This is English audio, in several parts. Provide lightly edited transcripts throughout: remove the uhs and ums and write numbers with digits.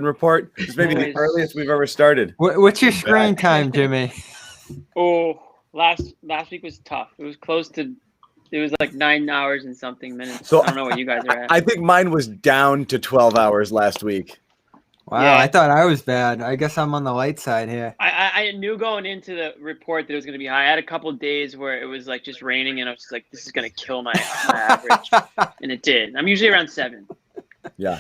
report. This may be the earliest we've ever started. What's your screen time, Jimmy? Oh, last week was tough. It was like 9 hours and something minutes. So I don't know what you guys are at. I think mine was down to 12 hours last week. Wow, yeah. I thought I was bad. I guess I'm on the light side here. I knew going into the report that it was going to be high. I had a couple of days where it was like just raining, and I was just like, this is going to kill my average. And it did. I'm usually around 7. Yeah.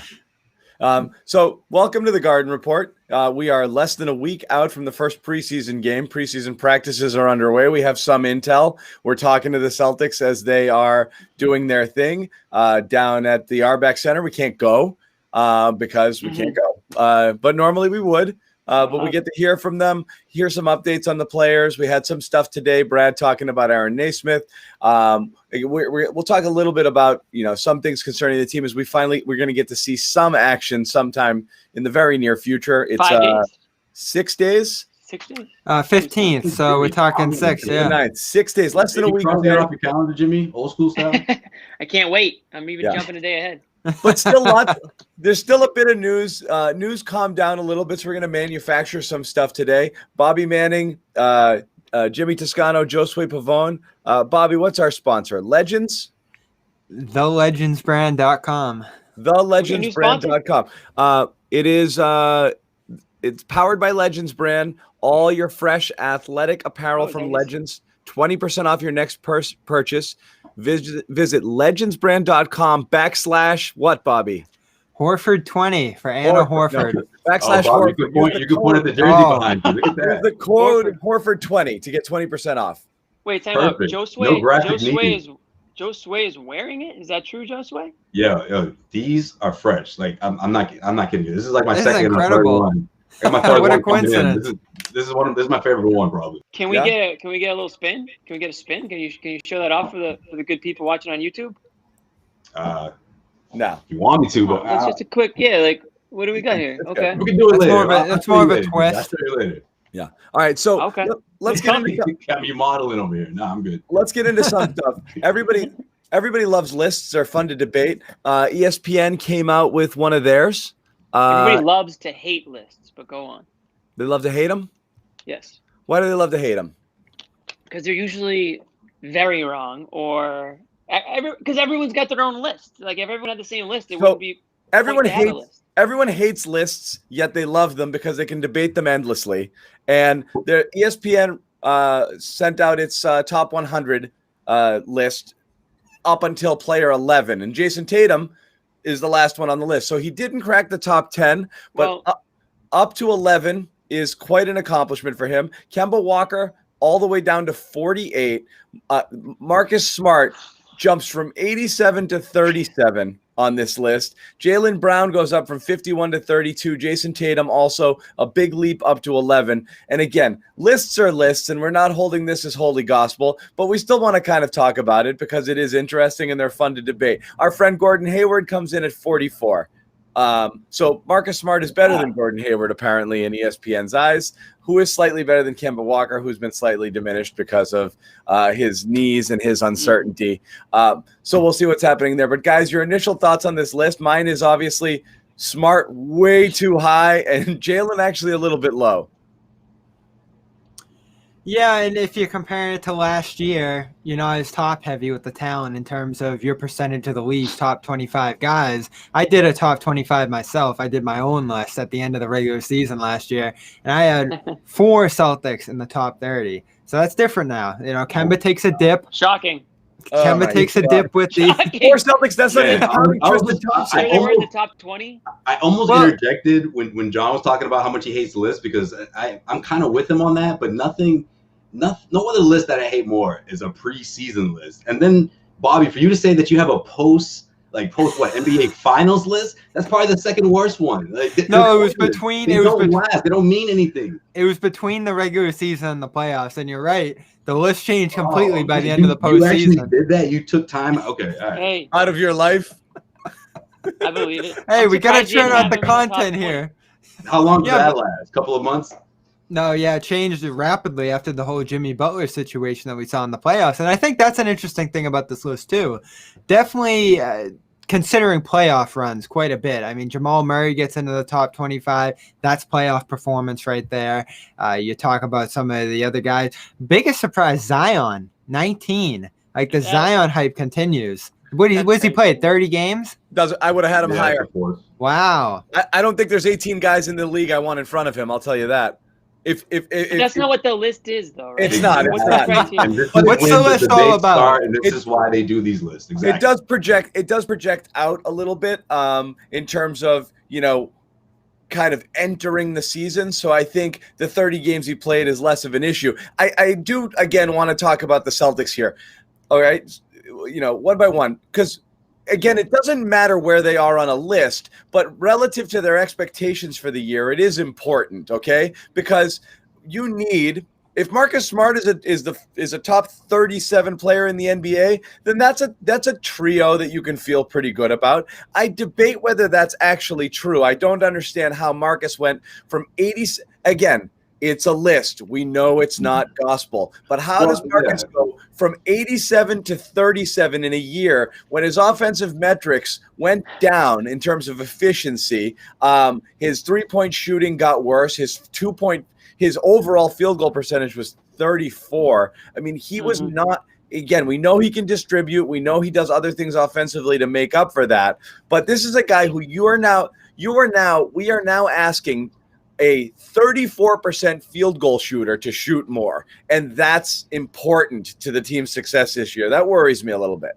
So welcome to the Garden Report. We are less than a week out from the first preseason game. Preseason practices are underway. We have some intel. We're talking to the Celtics as they are doing their thing down at the Arbeck Center. We can't go because we can't go. But normally we would. But we get to hear from them, hear some updates on the players. We had some stuff today. Brad talking about Aaron Naismith. We'll talk a little bit about some things concerning the team as we're going to get to see some action sometime in the very near future. It's 5 days. 6 days. 6 days. 15th. So we're talking 6. Yeah. 9th, 6 days, less than a week. Off your calendar, Jimmy. Old school style. I can't wait. I'm even jumping a day ahead. But still, there's still a bit of news. News calmed down a little bit, so we're going to manufacture some stuff today. Bobby Manning, Jimmy Toscano, Josue Pavon. Bobby, what's our sponsor? Legends? TheLegendsBrand.com. TheLegendsBrand.com. It's powered by Legends Brand. All your fresh athletic apparel from Legends. 20% off your next purchase. Visit legendsbrand.com / what, Bobby? Horford 20 for Anna Horford. No, / Horford. You can point at the jersey behind you. Look at that. The code Horford 20 to get 20% off. Wait, time out. Josue is wearing it? Is that true, Josue? Yeah, these are fresh. Like I'm not kidding you. This is like my second or third one. My third what one a coincidence. This is my favorite one probably. Can we get a little spin? Can we get a spin? Can you show that off for the good people watching on YouTube? No. You want me to, but it's just a quick what do we got here? Okay. We can do it later. That's more of a twist. I'll show you later. Yeah. All right. So let's get into got me modeling over here. No, I'm good. Let's get into some stuff. Everybody loves lists. They're fun to debate. ESPN came out with one of theirs. Everybody loves to hate lists, but go on. They love to hate them? Yes. Why do they love to hate them? Because they're usually very wrong, or because everyone's got their own list. Like if everyone had the same list, it wouldn't be. Everyone hates lists, yet they love them because they can debate them endlessly. And the ESPN sent out its top 100 list up until player 11, and Jason Tatum is the last one on the list. So he didn't crack the top 10, but up to 11 is quite an accomplishment for him. Kemba Walker all the way down to 48. Marcus Smart jumps from 87 to 37 on this list. Jalen Brown goes up from 51 to 32. Jason Tatum also a big leap up to 11. And again, lists are lists, and we're not holding this as holy gospel, but we still want to kind of talk about it because it is interesting and they're fun to debate. Our friend Gordon Hayward comes in at 44. So Marcus Smart is better than Gordon Hayward, apparently, in ESPN's eyes, who is slightly better than Kemba Walker, who's been slightly diminished because of his knees and his uncertainty. So we'll see what's happening there. But, guys, your initial thoughts on this list. Mine is obviously Smart way too high and Jalen actually a little bit low. Yeah, and if you compare it to last year, I was top heavy with the talent in terms of your percentage of the league's top 25 guys. I did a top 25 myself. I did my own list at the end of the regular season last year, and I had 4 Celtics in the top 30. So that's different now. Kemba takes a dip. Shocking. Kemba takes a dip with the 4 Celtics. That's not even counting Tristan Thompson. They were in the top 20. I almost interjected when John was talking about how much he hates the list because I'm kind of with him on that, but no other list that I hate more is a preseason list. And then, Bobby, for you to say that you have a post NBA Finals list, that's probably the second worst one. No, it was between. They don't last. They don't mean anything. It was between the regular season and the playoffs, and you're right. The list changed completely by the end of the postseason. You actually did that? You took time? Okay, all right. Hey, out of your life? I believe it. Hey, we got to churn out the content here. How long did that last? A couple of months? No, yeah, it changed rapidly after the whole Jimmy Butler situation that we saw in the playoffs. And I think that's an interesting thing about this list, too. Definitely considering playoff runs quite a bit. I mean, Jamal Murray gets into the top 25. That's playoff performance right there. You talk about some of the other guys. Biggest surprise, Zion, 19. Like the Zion hype continues. What does he play? 30 games? I would have had him higher. Wow. I don't think there's 18 guys in the league I want in front of him. I'll tell you that. If that's not what the list is, though, right? It's not. What's the list all about? And this is why they do these lists. Exactly. It does project out a little bit in terms of, kind of entering the season. So I think the 30 games he played is less of an issue. I do, again, want to talk about the Celtics here. All right. One by one, because again, it doesn't matter where they are on a list, but relative to their expectations for the year, it is important, okay? Because you need, if Marcus Smart is a top 37 player in the NBA, then that's a trio that you can feel pretty good about. I debate whether that's actually true. I don't understand how Marcus went from 80. Again, it's a list. We know it's not gospel. But how does Marcus go from 87 to 37 in a year when his offensive metrics went down in terms of efficiency? His three-point shooting got worse. His overall field goal percentage was 34. I mean, he was not. Again, we know he can distribute. We know he does other things offensively to make up for that. But this is a guy who we are now asking a 34% field goal shooter to shoot more. And that's important to the team's success this year. That worries me a little bit.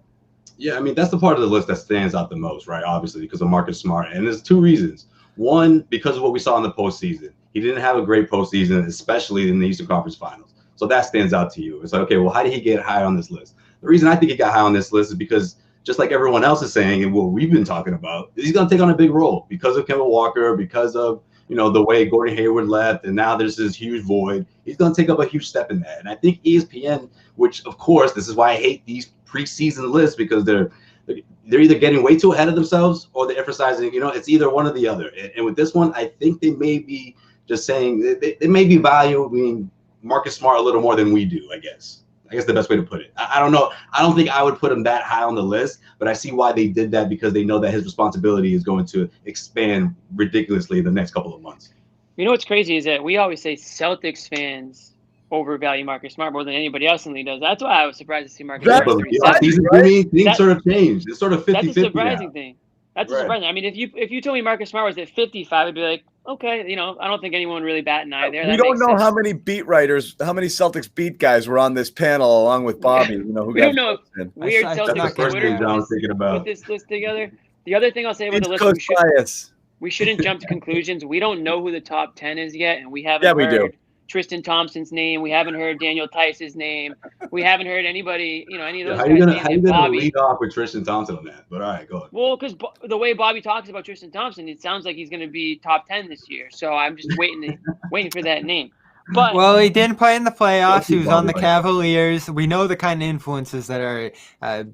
Yeah, I mean, that's the part of the list that stands out the most, right? Obviously, because of Marcus Smart. And there's two reasons. One, because of what we saw in the postseason. He didn't have a great postseason, especially in the Eastern Conference Finals. So that stands out to you. It's like, okay, well, how did he get high on this list? The reason I think he got high on this list is because, just like everyone else is saying, and what we've been talking about, he's going to take on a big role because of Kemba Walker, because of the way Gordon Hayward left, and now there's this huge void. He's going to take up a huge step in that. And I think ESPN, which, of course, this is why I hate these preseason lists, because they're either getting way too ahead of themselves or they're emphasizing, it's either one or the other. And with this one, I think they may be just saying they may be valuing Marcus Smart a little more than we do, I guess the best way to put it. I don't know. I don't think I would put him that high on the list, but I see why they did that, because they know that his responsibility is going to expand ridiculously in the next couple of months. What's crazy is that we always say Celtics fans overvalue Marcus Smart more than anybody else in the league does. That's why I was surprised to see Marcus Smart. Things sort of changed. It's sort of 50-50. That's a surprising thing. That's surprising. I mean, if you told me Marcus Smart was at 55, I'd be like, okay, I don't think anyone really bat an eye there. We don't know how many beat writers, how many Celtics beat guys were on this panel along with Bobby. We don't know if weird Celtics Twitter put this list together. The other thing I'll say about the list, we shouldn't jump to conclusions. We don't know who the top 10 is yet, and we haven't heard Tristan Thompson's name. We haven't heard Daniel Tice's name. We haven't heard anybody, any of those guys' names. How are you going to lead off with Tristan Thompson on that? But all right, go ahead. Well, because the way Bobby talks about Tristan Thompson, it sounds like he's going to be top 10 this year. So I'm just waiting for that name. But he didn't play in the playoffs. He was on the Cavaliers. We know the kind of influences that are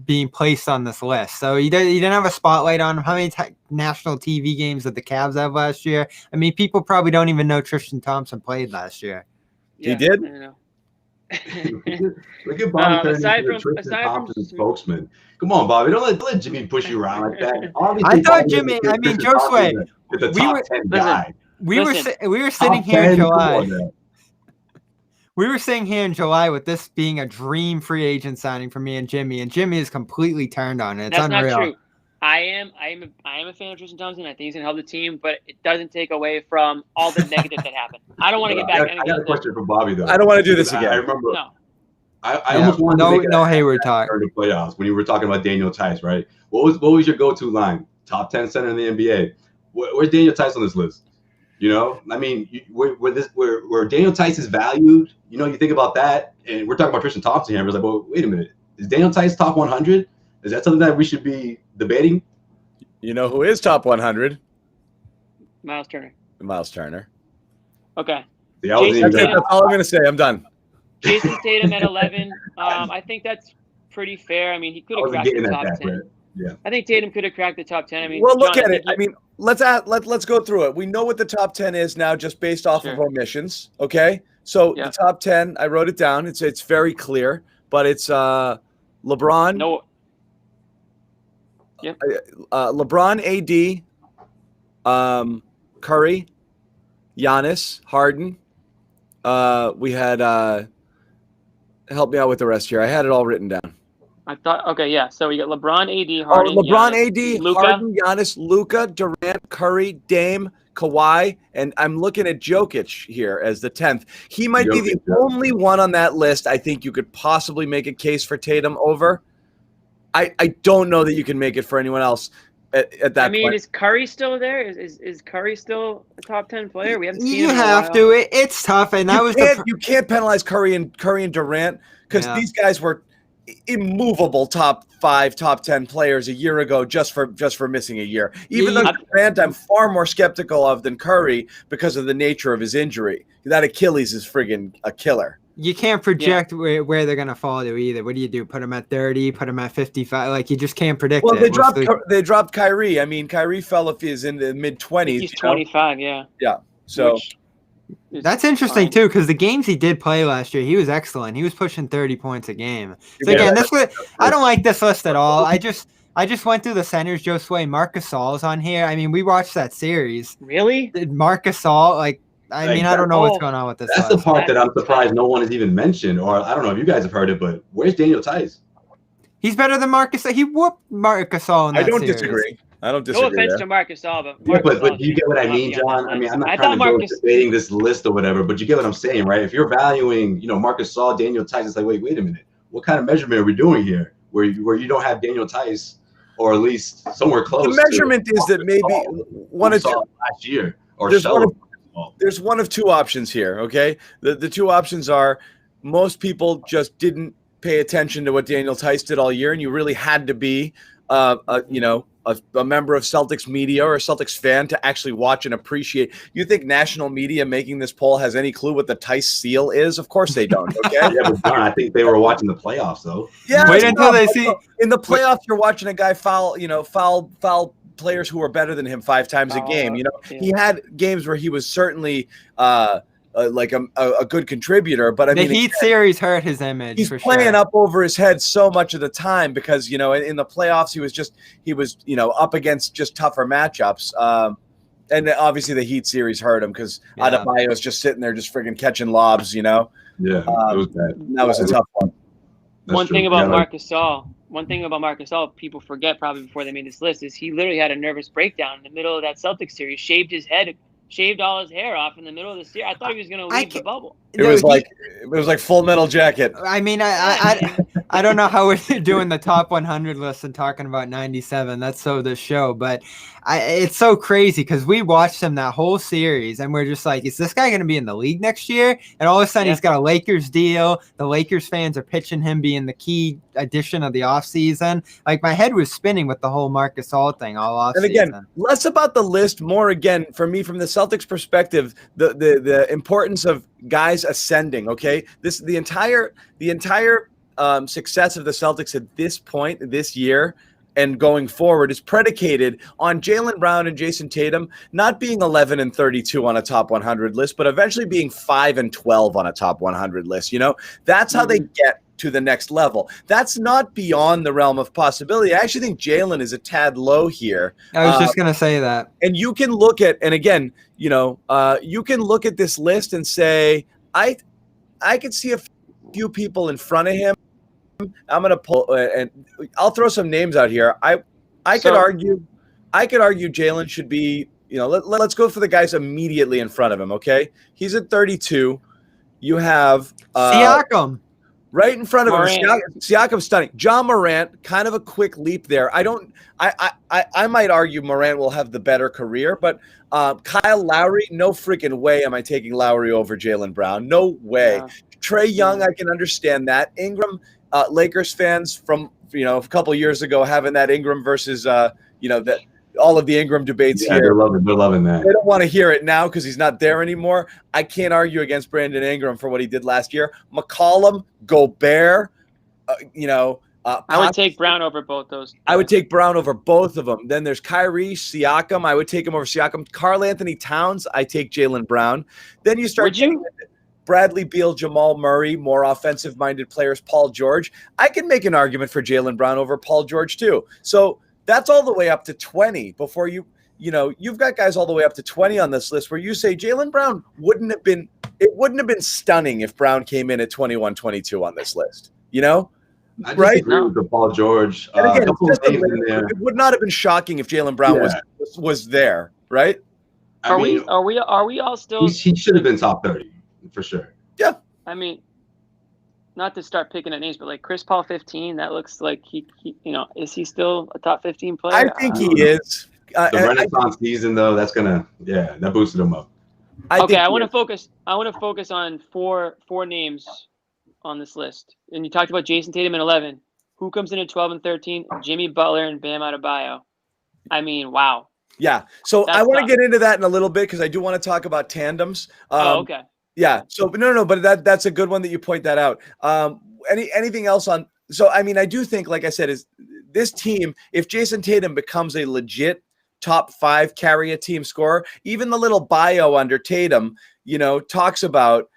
being placed on this list. So he didn't have a spotlight on him. How many national TV games did the Cavs have last year? I mean, people probably don't even know Tristan Thompson played last year. Yeah, he did? I know. Look at Bobby aside from Thompson spokesman. Come on, Bobby. Don't let Jimmy push you around like that. I thought Jimmy, Josue, we were sitting here in July. We were sitting here in July with this being a dream free agent signing for me and Jimmy is completely turned on it. It's unreal. That's not true. I am a fan of Tristan Thompson. I think he's gonna help the team, but it doesn't take away from all the negative that happened. I don't want to get back. I got a question for Bobby though. I don't want to do this again. I remember. No. I almost wanted to make Hayward talk during the playoffs when you were talking about Daniel Tice, right? What was your go-to line? Top 10 center in the NBA. Where's Daniel Tice on this list? I mean, where Daniel Tice is valued, you think about that, and we're talking about Tristan Thompson here. I was like, well, wait a minute. Is Daniel Tice top 100? Is that something that we should be debating? You know who is top 100? Miles Turner. Okay. That's all I'm going to say. I'm done. Jason Tatum at 11. I think that's pretty fair. I mean, he could have cracked the top 10. Right? Yeah. I think Tatum could have cracked the top 10. I mean, well, look at it. I mean, let's go through it. We know what the top 10 is now, just based off of omissions. Okay, so the top 10, I wrote it down. It's very clear, but it's LeBron. No. Yep. LeBron, AD, Curry, Giannis, Harden. We had help me out with the rest here. I had it all written down. I thought, okay, yeah. So we got LeBron, AD, Harden, LeBron, Giannis, AD, Luka. Harden, Giannis, Luka, Durant, Curry, Dame, Kawhi, and I'm looking at Jokic here as the 10th. He might be the only one on that list I think you could possibly make a case for Tatum over. I don't know that you can make it for anyone else at that point. I mean, is Curry still there? Is Curry still a top 10 player? We haven't seen him You in a have while. to. It's tough, and that was you can't penalize Curry and Durant because these guys were immovable top 5, top 10 players a year ago just for missing a year. Even though Durant I'm far more skeptical of than Curry because of the nature of his injury. That Achilles is friggin' a killer. You can't project where they're going to fall to either. What do you do? Put them at 30, put them at 55? Like, you just can't predict it. Well, they dropped Kyrie. I mean, Kyrie fell if he's in the mid-20s. He's 25, yeah. Yeah, so... That's interesting too, because the games he did play last year, he was excellent. He was pushing 30 points a game. So again, I don't like this list at all. I just went through the centers. Josue, Marc Gasol's on here. I mean, we watched that series. Really? Marc Gasol, I don't know what's going on with this. That's the part that I'm surprised no one has even mentioned, or I don't know if you guys have heard it, but where's Daniel Tice? He's better than Marc Gasol. He whooped Marc Gasol in that series. Disagree. I don't disagree. No offense to Marc Gasol, but you get what I mean, John? I mean, I'm not trying to go debating this list or whatever, but you get what I'm saying, right? If you're valuing, Marc Gasol, Daniel Tice, it's like, wait a minute. What kind of measurement are we doing here where you don't have Daniel Tice or at least somewhere close? The measurement is that maybe one or two last year or there's one of two options here, okay? The two options are most people just didn't pay attention to what Daniel Tice did all year, and you really had to be a member of Celtics media or a Celtics fan to actually watch and appreciate. You think national media making this poll has any clue what the Tice seal is? Of course they don't. Okay. Yeah, but John, I think they were watching the playoffs though. Yeah. Wait until they see in the playoffs. You're watching a guy foul players who were better than him 5 times a game. He had games where he was certainly like a good contributor, but the Heat series hurt his image. He's playing up over his head so much of the time because in the playoffs he was up against just tougher matchups. And obviously the Heat series hurt him because Adebayo's just sitting there just friggin' catching lobs. Yeah, it was bad. That was a tough one. One thing about Marc Gasol, people forget probably before they made this list, is he literally had a nervous breakdown in the middle of that Celtics series, shaved all his hair off in the middle of the series. I thought he was going to leave the bubble. It was like Full Metal Jacket. I mean, I don't know how we're doing the top 100 list and talking about 97. That's so the show, but it's so crazy because we watched him that whole series and we're just like, is this guy going to be in the league next year? And all of a sudden he's got a Lakers deal. The Lakers fans are pitching him being the key addition of the offseason. Like my head was spinning with the whole Marc Gasol thing all offseason. And again, less about the list, more again for me from the Celtics perspective, the importance of guys ascending. Okay, the entire success of the Celtics at this point this year and going forward is predicated on Jalen Brown and Jason Tatum not being 11 and 32 on a top 100 list, but eventually being 5 and 12 on a top 100 list. That's how they get to the next level. That's not beyond the realm of possibility. I actually think Jalen is a tad low here. I was just going to say that. And you can look at, and again, you can look at this list and say, I could see a few people in front of him. I'm going to pull, and I'll throw some names out here. I could argue Jalen should be, let's go for the guys immediately in front of him. Okay. He's at 32. You have Siakam. Right in front of him, Siakam's stunning. John Morant, kind of a quick leap there. I might argue Morant will have the better career, but Kyle Lowry, no freaking way am I taking Lowry over Jalen Brown. No way. Yeah. Trae Young, I can understand that. Ingram, Lakers fans from a couple of years ago having that Ingram versus all of the Ingram debates here. They're loving that. They don't want to hear it now because he's not there anymore. I can't argue against Brandon Ingram for what he did last year. McCollum, Gobert, I would take Brown over both those. I would take Brown over both of them. Then there's Kyrie, Siakam. I would take him over Siakam. Karl Anthony Towns, I take Jalen Brown. Then you start Bradley Beal, Jamal Murray, more offensive-minded players, Paul George. I can make an argument for Jalen Brown over Paul George too. So that's all the way up to 20 before you've got guys all the way up to 20 on this list where you say Jalen Brown wouldn't have been stunning if Brown came in at 21, 22 on this list, I disagree with the Paul George. And again, it would not have been shocking if Jalen Brown was there, right? Are we all still? He should have been top 30 for sure. Yeah. I mean, not to start picking at names, but like Chris Paul 15, that looks like he is he still a top 15 player? I think he is. The Renaissance season though, that boosted him up. I want to focus on four names on this list. And you talked about Jason Tatum at 11. Who comes in at 12 and 13? Jimmy Butler and Bam Adebayo. I mean, wow. Yeah. So I want to get into that in a little bit because I do want to talk about tandems. Okay. Yeah. So no, but that's a good one that you point that out. Anything else on? So I mean, I do think, like I said, is this team, if Jason Tatum becomes a legit top 5 carry a team scorer, even the little bio under Tatum, talks about,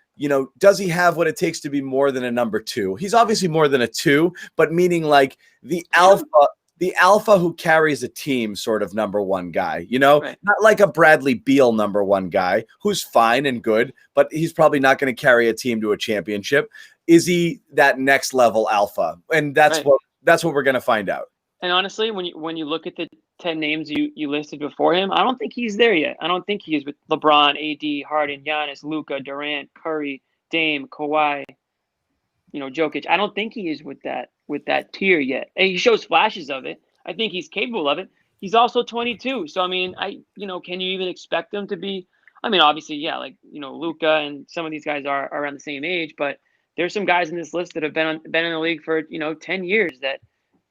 does he have what it takes to be more than a number 2? He's obviously more than a 2, but meaning like the alpha who carries a team sort of number 1 guy, right. Not like a Bradley Beal number 1 guy who's fine and good, but he's probably not going to carry a team to a championship. Is he that next level alpha? And that's what we're going to find out. And honestly, when you look at the 10 names you listed before him, I don't think he's there yet. I don't think he is with LeBron, AD, Harden, Giannis, Luka, Durant, Curry, Dame, Kawhi, Jokic. I don't think he is with that tier yet. And he shows flashes of it. I think he's capable of it. He's also 22. So I mean, can you even expect him to be? I mean, obviously, yeah, like Luka and some of these guys are around the same age, but there's some guys in this list that have been in the league for 10 years that.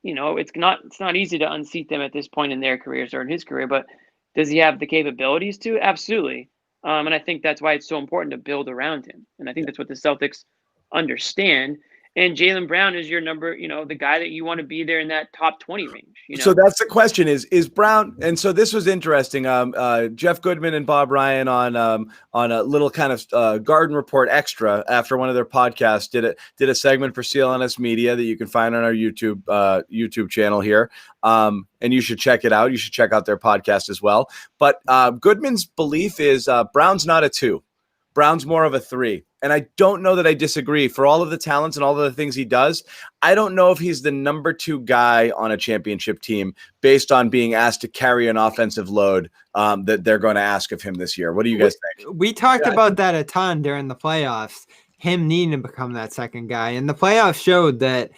It's not easy to unseat them at this point in their careers or in his career, but does he have the capabilities to? Absolutely. And I think that's why it's so important to build around him. And I think that's what the Celtics understand. And Jalen Brown is your number, the guy that you want to be there in that top 20 range. So that's the question is Brown. And so this was interesting. Jeff Goodman and Bob Ryan on a little kind of Garden Report extra after one of their podcasts did a segment for CLNS Media that you can find on our YouTube channel here. And you should check it out. You should check out their podcast as well. But Goodman's belief is Brown's not a 2. Brown's more of a 3. And I don't know that I disagree. For all of the talents and all of the things he does, I don't know if he's the number 2 guy on a championship team based on being asked to carry an offensive load that they're going to ask of him this year. What do you guys think? We talked about that a ton during the playoffs, him needing to become that second guy. And the playoffs showed that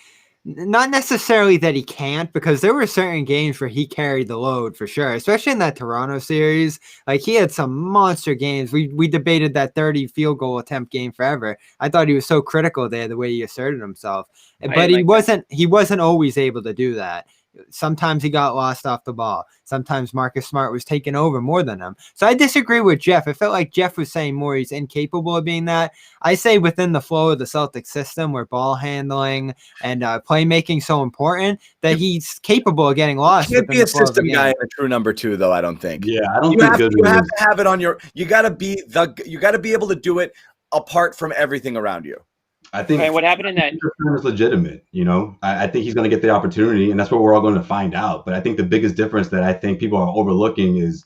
not necessarily that he can't, because there were certain games where he carried the load for sure, especially in that Toronto series. Like, he had some monster games. We debated that 30 field goal attempt game forever. I thought he was so critical there, the way he asserted himself. But he wasn't always able to do that. Sometimes he got lost off the ball. Sometimes Marcus Smart was taking over more than him. So I disagree with Jeff. It felt like Jeff was saying more he's incapable of being that. I say within the flow of the Celtics system, where ball handling and playmaking so important, that he's capable of getting lost. You can't be a system guy and a true number 2, though. I don't think. Yeah, I don't think you have to have it on your. You got to be able to do it apart from everything around you. I think what happened in that is legitimate. I think he's going to get the opportunity, and that's what we're all going to find out. But I think the biggest difference that I think people are overlooking is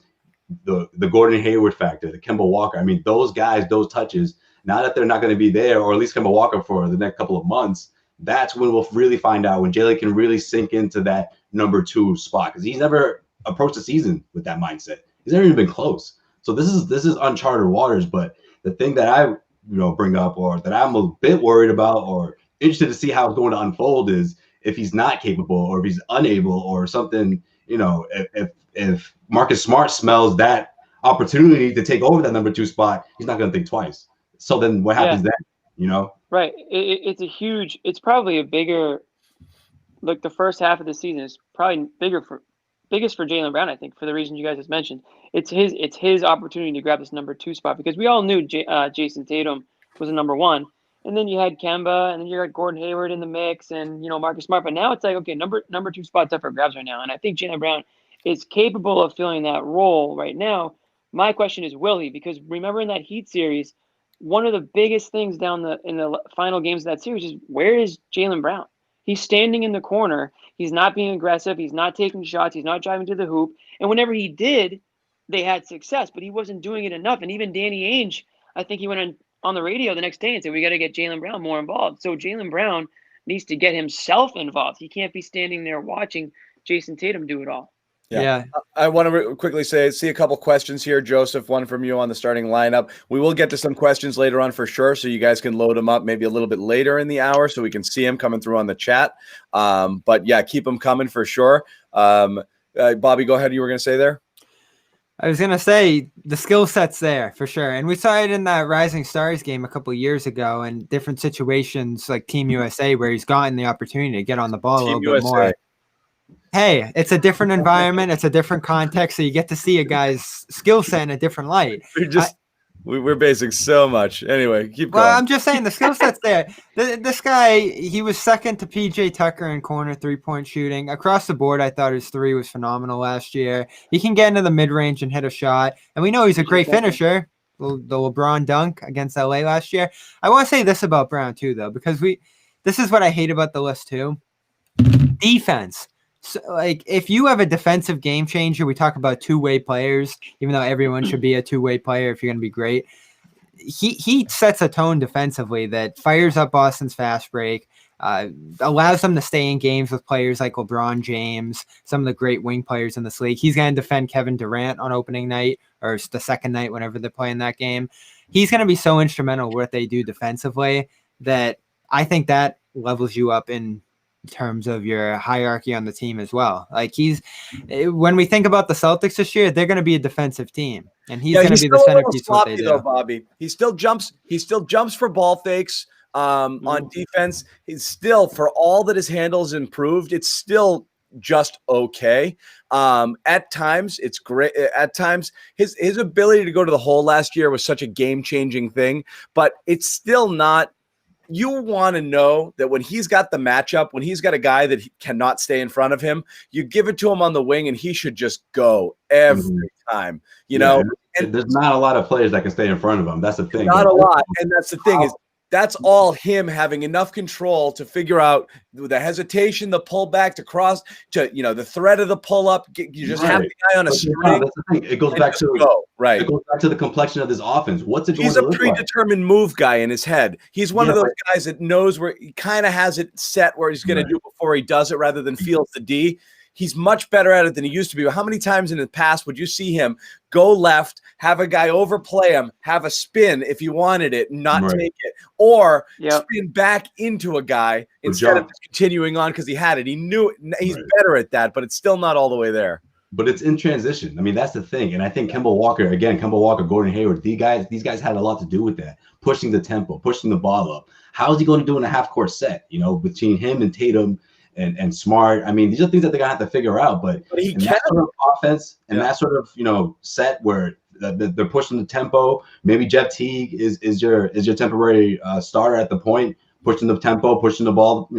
the Gordon Hayward factor, the Kemba Walker. I mean, those guys, those touches. Now that they're not going to be there, or at least Kemba Walker for the next couple of months, that's when we'll really find out when Jalen can really sink into that number 2 spot, because he's never approached the season with that mindset. He's never even been close. So this is uncharted waters. But the thing that I bring up, or that I'm a bit worried about or interested to see how it's going to unfold, is if he's not capable, or if he's unable, or something, if Marcus Smart smells that opportunity to take over that number 2 spot, he's not going to think twice. So then what happens then, Right. It's probably a bigger, like the first half of the season is probably biggest for Jalen Brown, I think, for the reason you guys just mentioned. It's his opportunity to grab this number 2 spot, because we all knew Jason Tatum was a number 1, and then you had Kemba, and then you had Gordon Hayward in the mix, and Marcus Smart. But now it's like, okay, number 2 spot's up for grabs right now, and I think Jalen Brown is capable of filling that role right now. My question is, will he? Because remember in that Heat series, one of the biggest things in the final games of that series is, where is Jalen Brown? He's standing in the corner. He's not being aggressive. He's not taking shots. He's not driving to the hoop. And whenever he did, they had success, but he wasn't doing it enough. And even Danny Ainge, I think he went on the radio the next day and said, we got to get Jalen Brown more involved. So Jalen Brown needs to get himself involved. He can't be standing there watching Jason Tatum do it all. Yeah. I want to quickly see a couple questions here. Joseph, one from you on the starting lineup. We will get to some questions later on for sure, so you guys can load them up maybe a little bit later in the hour so we can see them coming through on the chat. But yeah, keep them coming for sure. Bobby, go ahead. You were going to say there? I was going to say the skill set's there for sure. And we saw it in that Rising Stars game a couple of years ago in different situations like Team USA where he's gotten the opportunity to get on the ball a little bit more. Hey, it's a different environment. It's a different context. So you get to see a guy's skill set in a different light. We're basing so much. Anyway, keep going. Well, I'm just saying the skill set's there. This guy, he was second to PJ Tucker in corner 3-point shooting. Across the board, I thought his three was phenomenal last year. He can get into the mid-range and hit a shot. And we know he's a great finisher. The LeBron dunk against LA last year. I want to say this about Brown too, though, because this is what I hate about the list too. Defense. So, like, if you have a defensive game changer, we talk about two-way players, even though everyone should be a two-way player if you're going to be great. He sets a tone defensively that fires up Boston's fast break, allows them to stay in games with players like LeBron James, some of the great wing players in this league. He's going to defend Kevin Durant on opening night or the second night whenever they're playing that game. He's going to be so instrumental what they do defensively that I think that levels you up in terms of your hierarchy on the team as well. Like when we think about the Celtics this year, they're going to be a defensive team, and he's going to be the centerpiece of what they do. Though, Bobby, he still jumps for ball fakes on defense. He's still, for all that his handle's improved, it's still just okay. At times it's great. At times his ability to go to the hole last year was such a game-changing thing, but it's still not. You want to know that when he's got the matchup, when he's got a guy that cannot stay in front of him, you give it to him on the wing and he should just go every time, you know? And there's not a lot of players that can stay in front of him. That's the thing. Not a lot. And that's the thing is that's all him having enough control to figure out the hesitation, the pullback to cross to, the threat of the pull up. You just have the guy on a string. That's the thing. It goes back to It goes back to the complexion of this offense. What's it? He's a predetermined move guy in his head. He's one of those guys that knows where he kind of has it set where he's going to do it before he does it, rather than feels the D. He's much better at it than he used to be. How many times in the past would you see him go left, have a guy overplay him, have a spin if he wanted it, not take it, or spin back into a guy instead of continuing on because he had it? He knew it. He's better at that, but it's still not all the way there. But it's in transition. I mean, that's the thing. And I think Kemba Walker, Gordon Hayward, these guys had a lot to do with that, pushing the tempo, pushing the ball up. How is he going to do in a half-court set, between him and Tatum and Smart? I mean, these are things that they're going to have to figure out. But in that sort of offense and that sort of, set where they're pushing the tempo, maybe Jeff Teague is your temporary starter at the point, pushing the tempo, pushing the ball,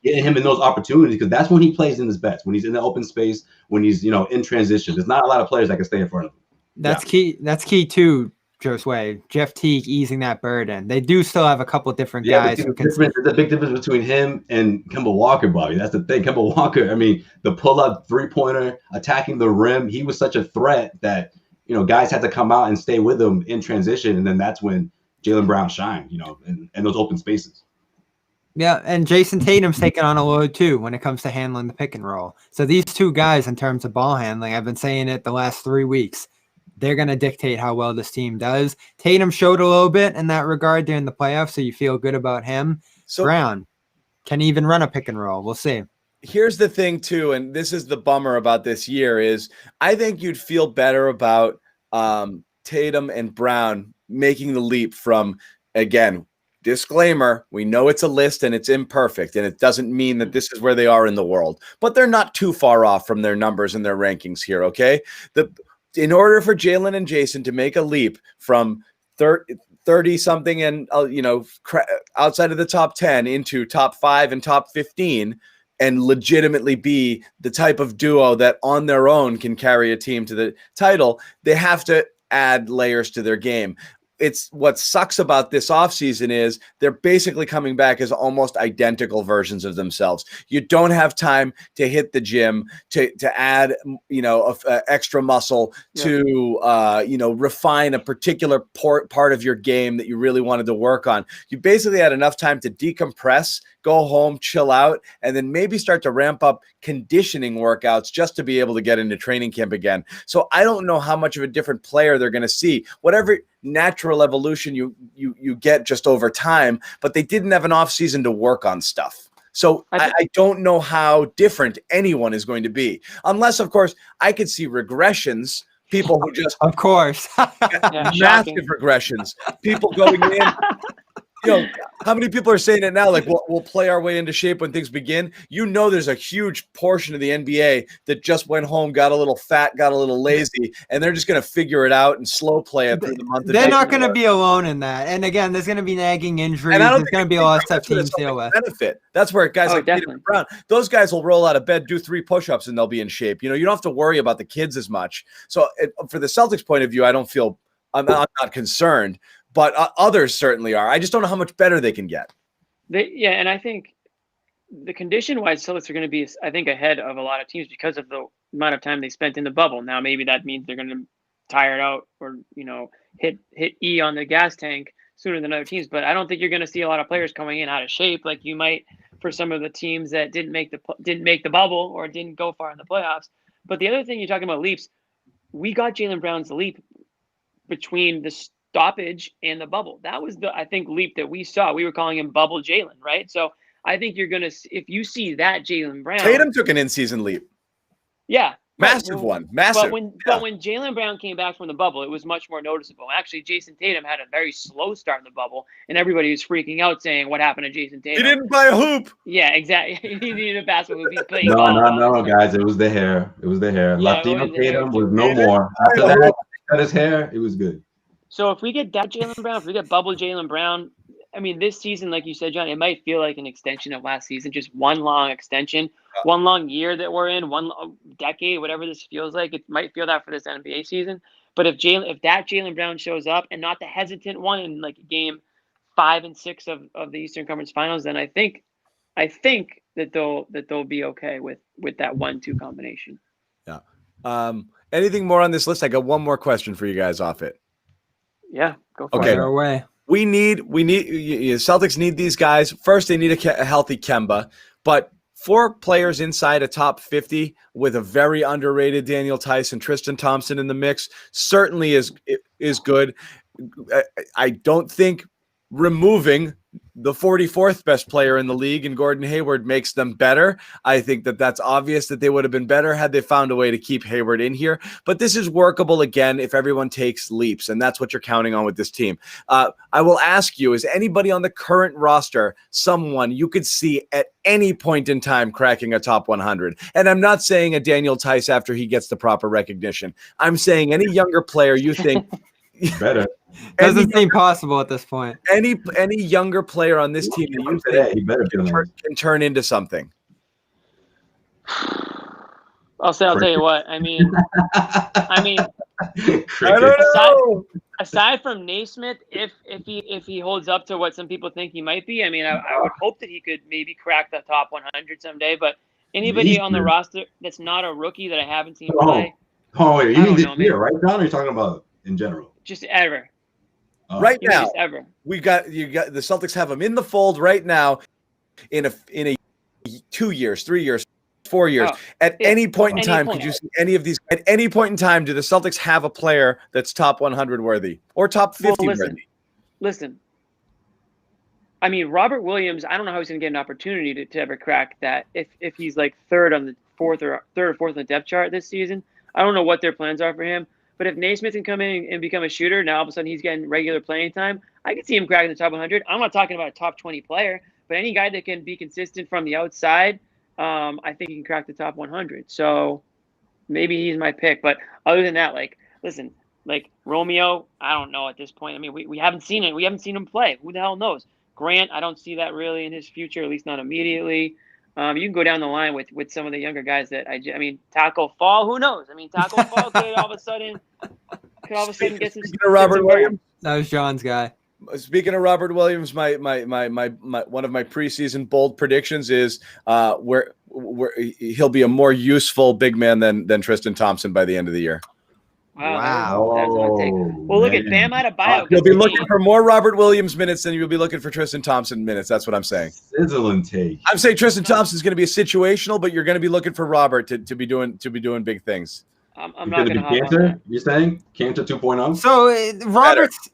getting him in those opportunities, because that's when he plays in his best, when he's in the open space, when he's, in transition. There's not a lot of players that can stay in front of him. That's key. That's key too, Josue. Jeff Teague easing that burden. They do still have a couple of different guys who can. There's a big difference between him and Kemba Walker, Bobby. That's the thing. Kemba Walker, I mean, the pull-up three-pointer, attacking the rim, he was such a threat that, guys had to come out and stay with him in transition, and then that's when Jalen Brown shined, in those open spaces. Yeah, and Jason Tatum's taking on a load too when it comes to handling the pick and roll. So these two guys, in terms of ball handling, I've been saying it the last 3 weeks, they're going to dictate how well this team does. Tatum showed a little bit in that regard during the playoffs, so you feel good about him. So Brown can even run a pick and roll. We'll see. Here's the thing too, and this is the bummer about this year, is I think you'd feel better about Tatum and Brown making the leap from, again, disclaimer, we know it's a list and it's imperfect, and it doesn't mean that this is where they are in the world, but they're not too far off from their numbers and their rankings here, okay? In order for Jalen and Jason to make a leap from 30-something and, outside of the top 10 into top 5 and top 15 and legitimately be the type of duo that on their own can carry a team to the title, they have to add layers to their game. it's what sucks about this offseason is they're basically coming back as almost identical versions of themselves. You don't have time to hit the gym, to add, extra muscle, to, refine a particular part of your game that you really wanted to work on. You basically had enough time to decompress, go home, chill out, and then maybe start to ramp up conditioning workouts just to be able to get into training camp again. So I don't know how much of a different player they're going to see. Whatever natural evolution you get just over time, but they didn't have an off season to work on stuff. So I don't know how different anyone is going to be, unless, of course, I could see regressions. People who just, of course, massive regressions. People going in. How many people are saying it now? Like, we'll play our way into shape when things begin. There's a huge portion of the NBA that just went home, got a little fat, got a little lazy, and they're just going to figure it out and slow play it through the month. They're not going to be alone in that. And again, there's going to be nagging injuries. There's going to be a lot of stuff teams deal with. Benefit. That's where guys like Jalen Brown, those guys will roll out of bed, do 3 push-ups, and they'll be in shape. You don't have to worry about the kids as much. So for the Celtics point of view, I'm not concerned. But others certainly are. I just don't know how much better they can get. And I think the condition-wise, Celtics are going to be, I think, ahead of a lot of teams because of the amount of time they spent in the bubble. Now, maybe that means they're going to tire it out or hit E on the gas tank sooner than other teams. But I don't think you're going to see a lot of players coming in out of shape like you might for some of the teams that didn't make the bubble or didn't go far in the playoffs. But the other thing you're talking about leaps, we got Jalen Brown's leap between the stoppage and the bubble. That was the, I think, leap that we saw. We were calling him Bubble Jalen, right? So I think you're going to, if you see that Jalen Brown. Tatum took an in-season leap. Yeah. Massive one. Massive. But when Jalen Brown came back from the bubble, it was much more noticeable. Actually, Jason Tatum had a very slow start in the bubble, and everybody was freaking out saying, what happened to Jason Tatum? He didn't buy a hoop. Yeah, exactly. He needed a basketball hoop. He's playing. No, guys. It was the hair. Yeah, Latino Tatum was no more. After that, cut his hair. It was good. So if we get that Jalen Brown, if we get bubble Jalen Brown, I mean, this season, like you said, John, it might feel like an extension of last season, just one long extension, one long year that we're in, one decade, whatever this feels like. It might feel that for this NBA season. But if that Jalen Brown shows up and not the hesitant one in like game 5 and 6 of the Eastern Conference Finals, then I think that they'll be okay with that 1-2 combination. Yeah. Anything more on this list? I got one more question for you guys off it. Yeah, go for it. Okay. Away. We need Celtics need these guys. First, they need a healthy Kemba, but 4 players inside a top 50 with a very underrated Daniel Tice and Tristan Thompson in the mix certainly is good. I don't think removing the 44th best player in the league and Gordon Hayward makes them better. I think that's obvious that they would have been better had they found a way to keep Hayward in here. But this is workable again if everyone takes leaps, and that's what you're counting on with this team. I will ask you, is anybody on the current roster someone you could see at any point in time cracking a top 100? And I'm not saying a Daniel Tice after he gets the proper recognition. I'm saying any younger player you think better. Doesn't seem possible at this point. Any younger player on this team that you think can turn into something? I'll tell you what. I mean, I don't know. Aside from Naismith, if he holds up to what some people think he might be, I mean, I would hope that he could maybe crack the top 100 someday. But anybody on the roster that's not a rookie that I haven't seen play. Oh, you mean this year, right, John? Or are you talking about in general? Just ever. Right now, you got the Celtics have them in the fold right now in a 2 years, 3 years, 4 years. At any point in time, could you see any of these? At any point in time, do the Celtics have a player that's top 100 worthy or top 50 worthy? Listen. I mean, Robert Williams, I don't know how he's going to get an opportunity to ever crack that if he's like third or fourth on the depth chart this season. I don't know what their plans are for him. But if Naismith can come in and become a shooter, now all of a sudden he's getting regular playing time, I can see him cracking the top 100. I'm not talking about a top 20 player, but any guy that can be consistent from the outside, I think he can crack the top 100. So maybe he's my pick. But other than that, listen, Romeo, I don't know at this point. I mean, we haven't seen it. We haven't seen him play. Who the hell knows? Grant, I don't see that really in his future, at least not immediately. You can go down the line with some of the younger guys that I mean, Taco Fall, who knows? I mean, Taco Fall could all of a sudden get some. Robert Williams. That was John's guy. Speaking of Robert Williams, my one of my preseason bold predictions is where he'll be a more useful big man than Tristan Thompson by the end of the year. Wow. That's one take. Well, look at Bam had a buyout. You'll be looking for more Robert Williams minutes than you'll be looking for Tristan Thompson minutes. That's what I'm saying. Sizzling take. I'm saying Tristan Thompson is going to be a situational, but you're going to be looking for Robert to be doing big things. I'm not going to hop Cantor, on that. you're saying Cantor 2.0? So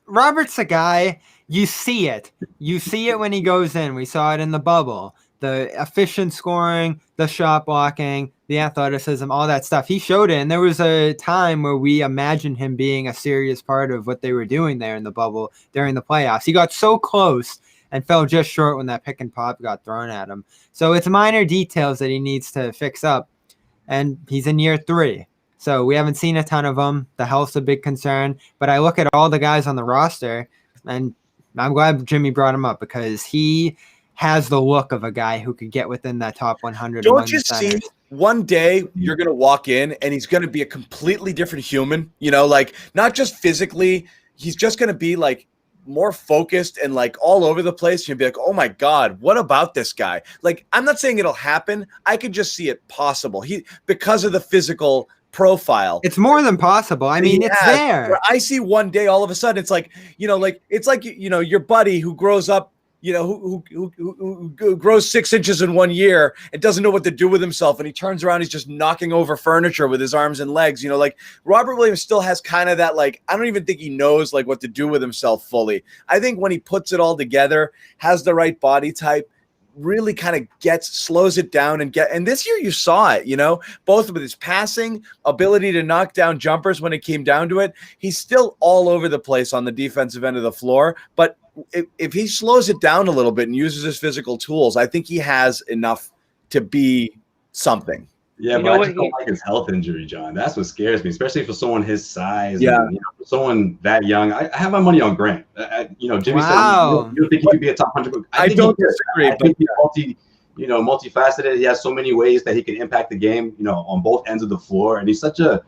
Robert's a guy, you see it. You see it when he goes in. We saw it in the bubble. The efficient scoring, the shot blocking, the athleticism, all that stuff. He showed it, and there was a time where we imagined him being a serious part of what they were doing there in the bubble during the playoffs. He got so close and fell just short when that pick and pop got thrown at him. So it's minor details that he needs to fix up, and he's in year 3. So we haven't seen a ton of them. The health's a big concern. But I look at all the guys on the roster, and I'm glad Jimmy brought him up because he has the look of a guy who could get within that top 100. Don't you see one day you're going to walk in and he's going to be a completely different human, like not just physically, he's just going to be like more focused and like all over the place. You'll be like, oh my God, what about this guy? Like, I'm not saying it'll happen. I could just see it possible. Because of the physical profile. It's more than possible. I mean, it's there. I see one day all of a sudden it's like, it's like, your buddy who grows up, who grows 6 inches in 1 year and doesn't know what to do with himself. And he turns around, he's just knocking over furniture with his arms and legs. Like Robert Williams still has kind of that, like, I don't even think he knows like what to do with himself fully. I think when he puts it all together, has the right body type, really kind of slows it down and this year you saw it, both with his passing ability to knock down jumpers when it came down to it. He's still all over the place on the defensive end of the floor, but if he slows it down a little bit and uses his physical tools, I think he has enough to be something. Yeah, but I just don't like his health injury, John. That's what scares me, especially for someone his size. Yeah, and, for someone that young. I have my money on Grant. Jimmy said you don't think he could be a top 100. I don't disagree. I think he's multifaceted. He has so many ways that he can impact the game. On both ends of the floor, and he's such a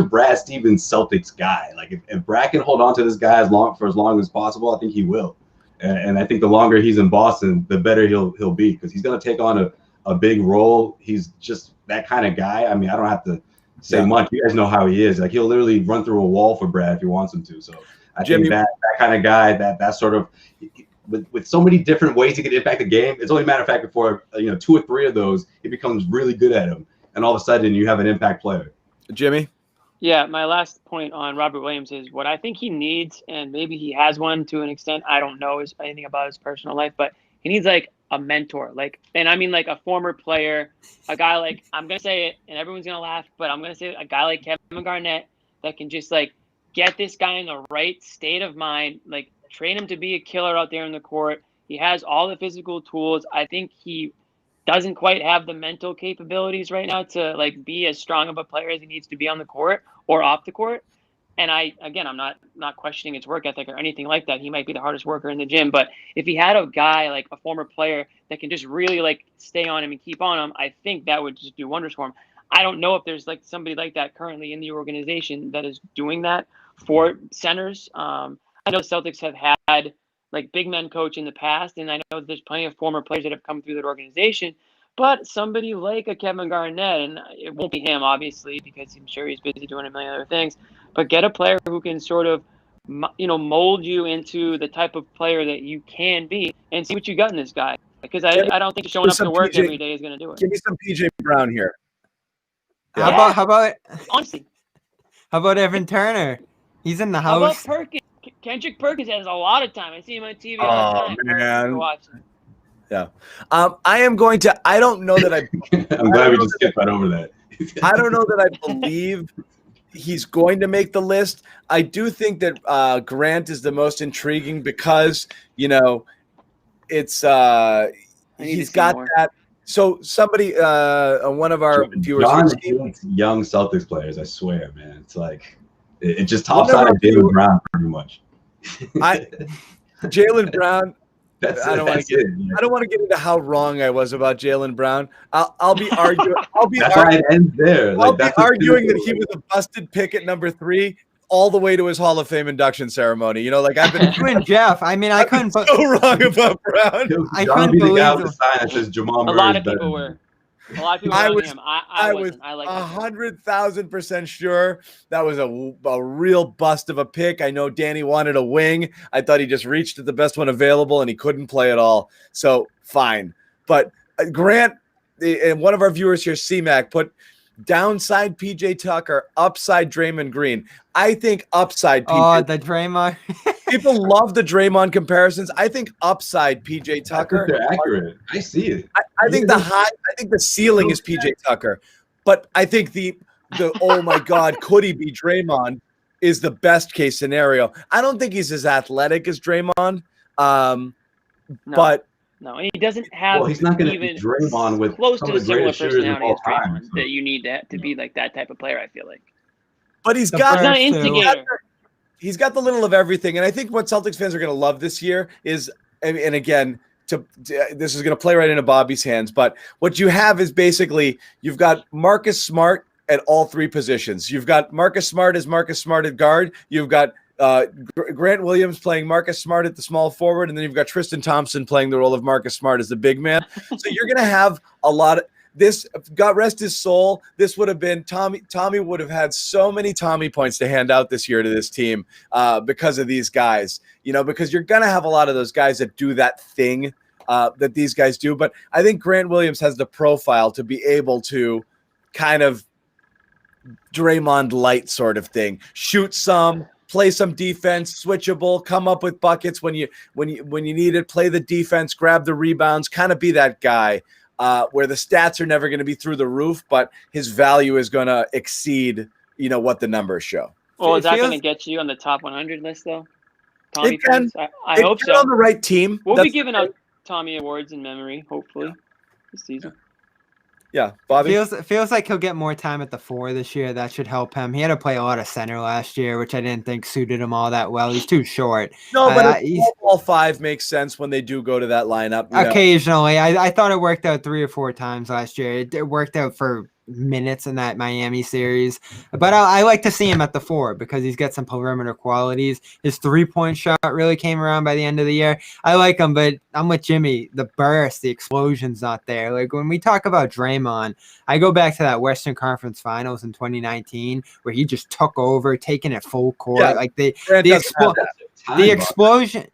Brad Stevens Celtics guy. Like if Brad can hold on to this guy for as long as possible, I think he will. And I think the longer he's in Boston, the better he'll be because he's going to take on a big role. He's just that kind of guy. I mean, I don't have to say much. You guys know how he is. Like he'll literally run through a wall for Brad if he wants him to. So I think that kind of guy, that sort of with so many different ways he can impact the game. It's only a matter of fact before 2 or 3 of those, he becomes really good at them, and all of a sudden you have an impact player. Jimmy. Yeah, my last point on Robert Williams is what I think he needs, and maybe he has one to an extent. I don't know anything about his personal life, but he needs like a mentor, and I mean like a former player, a guy like, I'm gonna say it, and everyone's gonna laugh, but I'm gonna say a guy like Kevin Garnett that can just like get this guy in the right state of mind, like train him to be a killer out there in the court. He has all the physical tools. I think he doesn't quite have the mental capabilities right now to like be as strong of a player as he needs to be on the court or off the court. And I'm not questioning his work ethic or anything like that. He might be the hardest worker in the gym, but if he had a guy like a former player that can just really like stay on him and keep on him, I think that would just do wonders for him. I don't know if there's like somebody like that currently in the organization that is doing that for centers. I know Celtics have had like big men coach in the past, and I know there's plenty of former players that have come through that organization, but somebody like a Kevin Garnett, and it won't be him obviously because I'm sure he's busy doing a million other things, but get a player who can sort of mold you into the type of player that you can be and see what you got in this guy, because I don't think showing up to work every day is going to do it. Give me some PJ Brown here. Yeah. How about honestly? How about Evan Turner? He's in the house. How about Perkins? Kendrick Perkins has a lot of time. I see him on TV all the time. Man. Yeah. I am going to, I don't know that I'm glad we just skipped right over that. I don't know that I believe he's going to make the list. I do think that Grant is the most intriguing because, it's he's got that. So somebody, one of our viewers, John hates young Celtics players. I swear, man. It's like it just tops out of Jalen Brown pretty much. Jalen Brown. I don't want to get into how wrong I was about Jalen Brown. I'll be arguing. That's why it ends there. I'll be arguing that he was a busted pick at number 3 all the way to his Hall of Fame induction ceremony. You know, like I've been you and Jeff. I mean, I couldn't put so wrong about Brown. I couldn't believe the sign that says Jamal Murray. A lot of people were. A lot of people were on him. I wasn't. I like 100,000% sure that was a real bust of a pick. I know Danny wanted a wing. I thought he just reached at the best one available and he couldn't play at all. So fine. But Grant, and one of our viewers here, C-Mac, put downside PJ Tucker, upside Draymond Green. I think upside PJ. Oh, the Draymond. People love the Draymond comparisons. I think upside PJ Tucker. They're accurate. I see it. I think I think the ceiling is PJ Tucker, but I think the oh my God, could he be Draymond is the best case scenario. I don't think he's as athletic as Draymond, but no, he doesn't have. Well, he's not going to be Draymond with close to a similar personality as Draymond that you need to be like that type of player. I feel like, but he's not an instigator. He's got the little of everything, and I think what Celtics fans are going to love this year is, and again, this is going to play right into Bobby's hands. But what you have is basically you've got Marcus Smart at all three positions. You've got Marcus Smart as Marcus Smart at guard. You've got Grant Williams playing Marcus Smart at the small forward, and then you've got Tristan Thompson playing the role of Marcus Smart as the big man. So you're going to have a lot of. This, God rest his soul, this would have been Tommy would have had so many Tommy points to hand out this year to this team because of these guys, you know, because you're going to have a lot of those guys that do that thing that these guys do. But I think Grant Williams has the profile to be able to kind of Draymond light sort of thing, shoot some, play some defense, switchable, come up with buckets when you need it, play the defense, grab the rebounds, kind of be that guy. Where the stats are never going to be through the roof, but his value is going to exceed, you know, what the numbers show. Well, is that going to get you on the top 100 list, though? Tommy, I hope so. On the right team. We'll be giving out Tommy awards in memory, hopefully, this season. Yeah, Bobby. Feels like he'll get more time at the 4 this year. That should help him. He had to play a lot of center last year, which I didn't think suited him all that well. He's too short. No, but all 5 makes sense when they do go to that lineup. Occasionally. I thought it worked out 3 or 4 times last year. It worked out for minutes in that Miami series, but I like to see him at the 4 because he's got some perimeter qualities. His 3-point shot really came around by the end of the year. I like him, but I'm with Jimmy. The burst, the explosion's not there. Like when we talk about Draymond, I go back to that Western Conference Finals in 2019 where he just took over, taking it full court. Yeah, like the explosion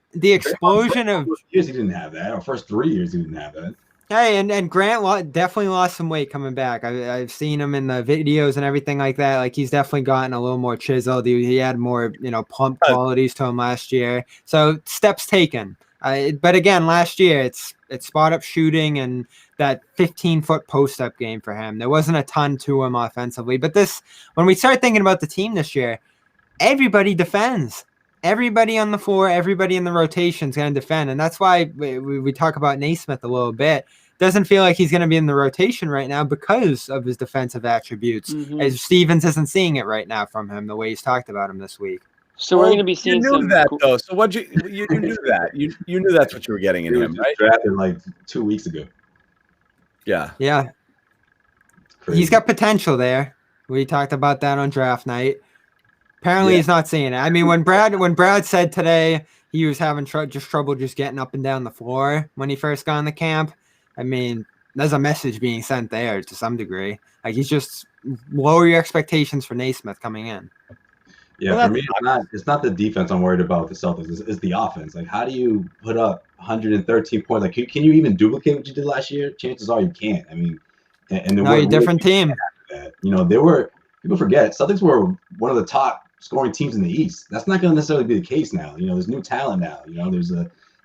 of years he didn't have that. Our first 3 years he didn't have that. Hey, and Grant definitely lost some weight coming back. I've seen him in the videos and everything like that. Like he's definitely gotten a little more chiseled. He had more, plump qualities to him last year. So steps taken. But again, last year it's spot up shooting and that 15-foot post up game for him. There wasn't a ton to him offensively. But when we start thinking about the team this year, everybody defends. Everybody on the floor, everybody in the rotation is going to defend. And that's why we talk about Naismith a little bit. Doesn't feel like he's going to be in the rotation right now because of his defensive attributes. Mm-hmm. As Stevens isn't seeing it right now from him the way he's talked about him this week. So we're going to be seeing you knew that though. So what you knew that you knew that's what you were getting in him, right? Drafted like 2 weeks ago. Yeah. He's got potential there. We talked about that on draft night. Apparently he's not seeing it. I mean, when Brad said today he was having trouble just getting up and down the floor when he first got in the camp, I mean, there's a message being sent there to some degree. Like he's just lower your expectations for Naismith coming in. Yeah, for me, it's not the defense I'm worried about with the Celtics. It's the offense. Like, how do you put up 113 points? Like, can you even duplicate what you did last year? Chances are you can't. I mean, you're a different team. People forget Celtics were one of the top scoring teams in the East. That's not going to necessarily be the case now. There's new talent now.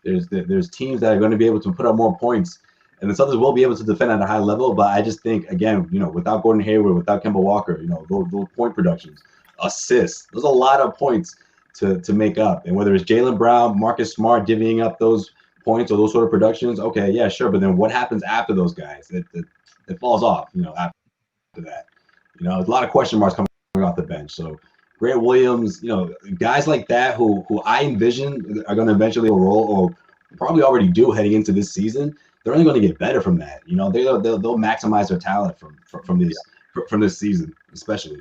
There's teams that are going to be able to put up more points, and the Celtics will be able to defend at a high level. But I just think, again, without Gordon Hayward, without Kemba Walker, those point productions, assists, there's a lot of points to make up. And whether it's Jalen Brown, Marcus Smart divvying up those points or those sort of productions, okay, yeah, sure. But then what happens after those guys? It falls off. After that, there's a lot of question marks coming off the bench. So Grant Williams, guys like that who I envision are going to eventually roll or probably already do heading into this season. They're only going to get better from that. They'll maximize their talent from this season, especially.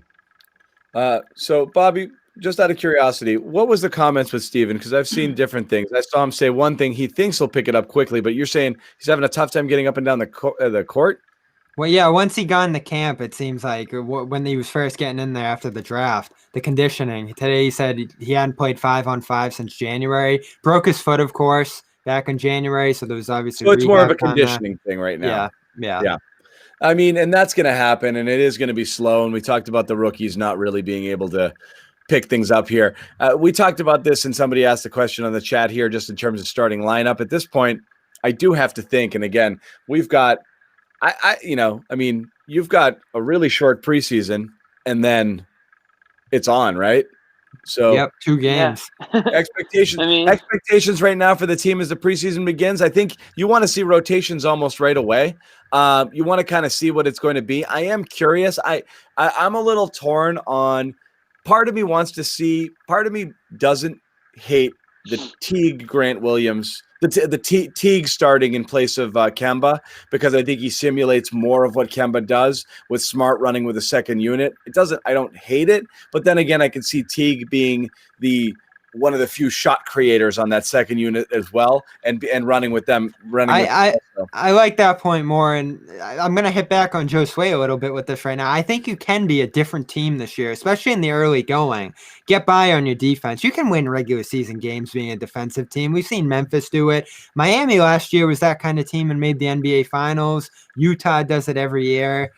So Bobby, just out of curiosity, what was the comments with Steven? Because I've seen different things. I saw him say one thing. He thinks he'll pick it up quickly, but you're saying he's having a tough time getting up and down the court? Well, yeah, once he got in the camp, it seems like when he was first getting in there after the draft, the conditioning. Today he said he hadn't played 5-on-5 since January. Broke his foot, of course, back in January, so there was obviously... So it's more of a conditioning thing right now. Yeah. I mean, and that's going to happen, and it is going to be slow, and we talked about the rookies not really being able to pick things up here. We talked about this, and somebody asked a question on the chat here just in terms of starting lineup. At this point, I do have to think, and again, we've got... you've got a really short preseason and then it's on, right? So yep, 2 games. Yeah. Expectations right now for the team as the preseason begins. I think you want to see rotations almost right away. You want to kind of see what it's going to be. I am curious. I'm a little torn on. Part of me wants to see. Part of me doesn't hate the Teague Grant Williams. The Teague starting in place of Kemba, because I think he simulates more of what Kemba does with Smart running with a second unit. I don't hate it, but then again, I can see Teague being one of the few shot creators on that second unit as well, and running with them. I like that point more, and I'm going to hit back on Josue a little bit with this right now. I think you can be a different team this year, especially in the early going. Get by on your defense. You can win regular season games being a defensive team. We've seen Memphis do it. Miami last year was that kind of team and made the NBA Finals. Utah does it every year.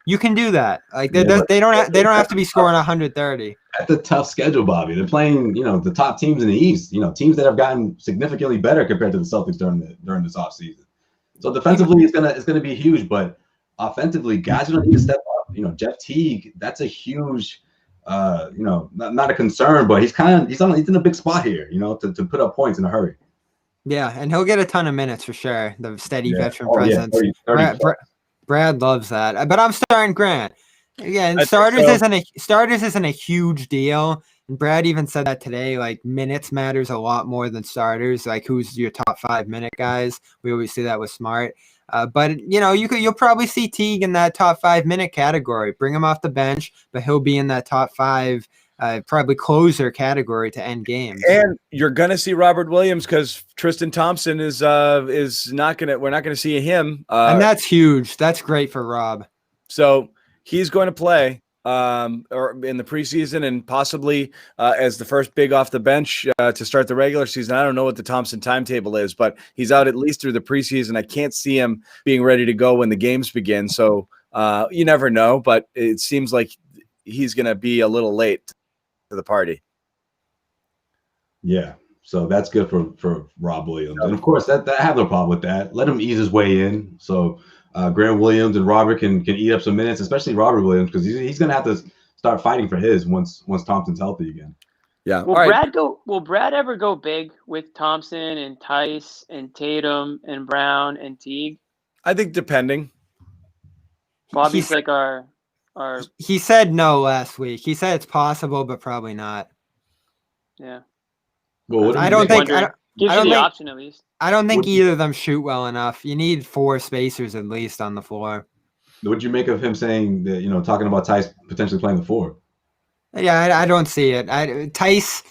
You can do that. Like they don't have to be scoring 130. That's a tough schedule, Bobby. They're playing, the top teams in the East. Teams that have gotten significantly better compared to the Celtics during this offseason. So defensively, it's gonna be huge, but offensively, guys are gonna need to step up. Jeff Teague, that's a huge, not a concern, but he's in a big spot here, to put up points in a hurry. Yeah, and he'll get a ton of minutes for sure. The steady veteran presence. 30. Brad loves that, but I'm starting Grant. Again, starters isn't a huge deal. And Brad even said that today. Like, minutes matters a lot more than starters. Like, who's your top 5 minute guys? We always see that with Smart. But you'll probably see Teague in that top 5 minute category. Bring him off the bench, but he'll be in that top 5. Probably closer category to end games. And you're gonna see Robert Williams because Tristan Thompson is not gonna. We're not gonna see him. And that's huge. That's great for Rob. So he's going to play or in the preseason and possibly as the first big off the bench to start the regular season. I don't know what the Thompson timetable is, but he's out at least through the preseason. I can't see him being ready to go when the games begin. So you never know, but it seems like he's going to be a little late to the party. Yeah. So that's good for Rob Williams. And of course, I have no problem with that. Let him ease his way in. So Grant Williams and Robert can eat up some minutes, especially Robert Williams, because he's going to have to start fighting for his once Thompson's healthy again. Yeah. Will Brad ever go big with Thompson and Tice and Tatum and Brown and Teague? I think depending. Bobby's like our. He said no last week. He said it's possible, but probably not. Yeah. Well, I don't think. Gives you the option at least. I don't think either of them shoot well enough. You need 4 spacers at least on the floor. What'd you make of him saying that, talking about Tice potentially playing the 4? Yeah, I don't see it. Tice,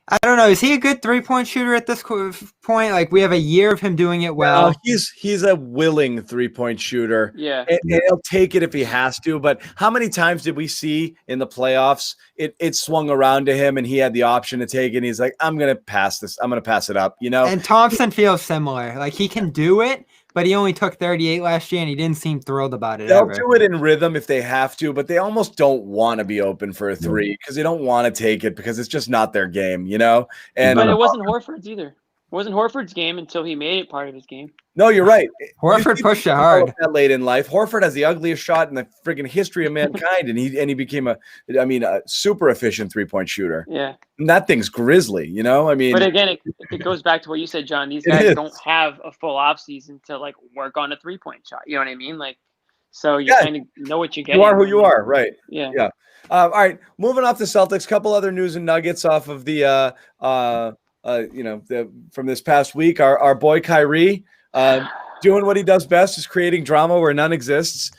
I don't know. Is he a good 3-point shooter at this point? Like, we have a year of him doing it well. He's a willing 3-point shooter. Yeah. And he'll take it if he has to. But how many times did we see in the playoffs it swung around to him and he had the option to take it? And he's like, I'm going to pass this. I'm going to pass it up, And Thompson feels similar. Like, he can do it, but he only took 38 last year and he didn't seem thrilled about it. They'll do it in rhythm if they have to, but they almost don't want to be open for a 3 because they don't want to take it because it's just not their game, And but it wasn't Horford's either. It wasn't Horford's game until he made it part of his game. No, you're right. Horford pushed it hard. That late in life, Horford has the ugliest shot in the freaking history of mankind, and he became a super efficient 3-point shooter. Yeah, and that thing's grisly, But again, it goes back to what you said, John. These guys don't have a full off season to like work on a 3-point shot. You know what I mean? Like, so you kind of know what you're getting. You are who you are, right? Yeah. Yeah. All right, moving off the Celtics. Couple other news and nuggets off of the from this past week. Our boy Kyrie. Doing what he does best is creating drama where none exists.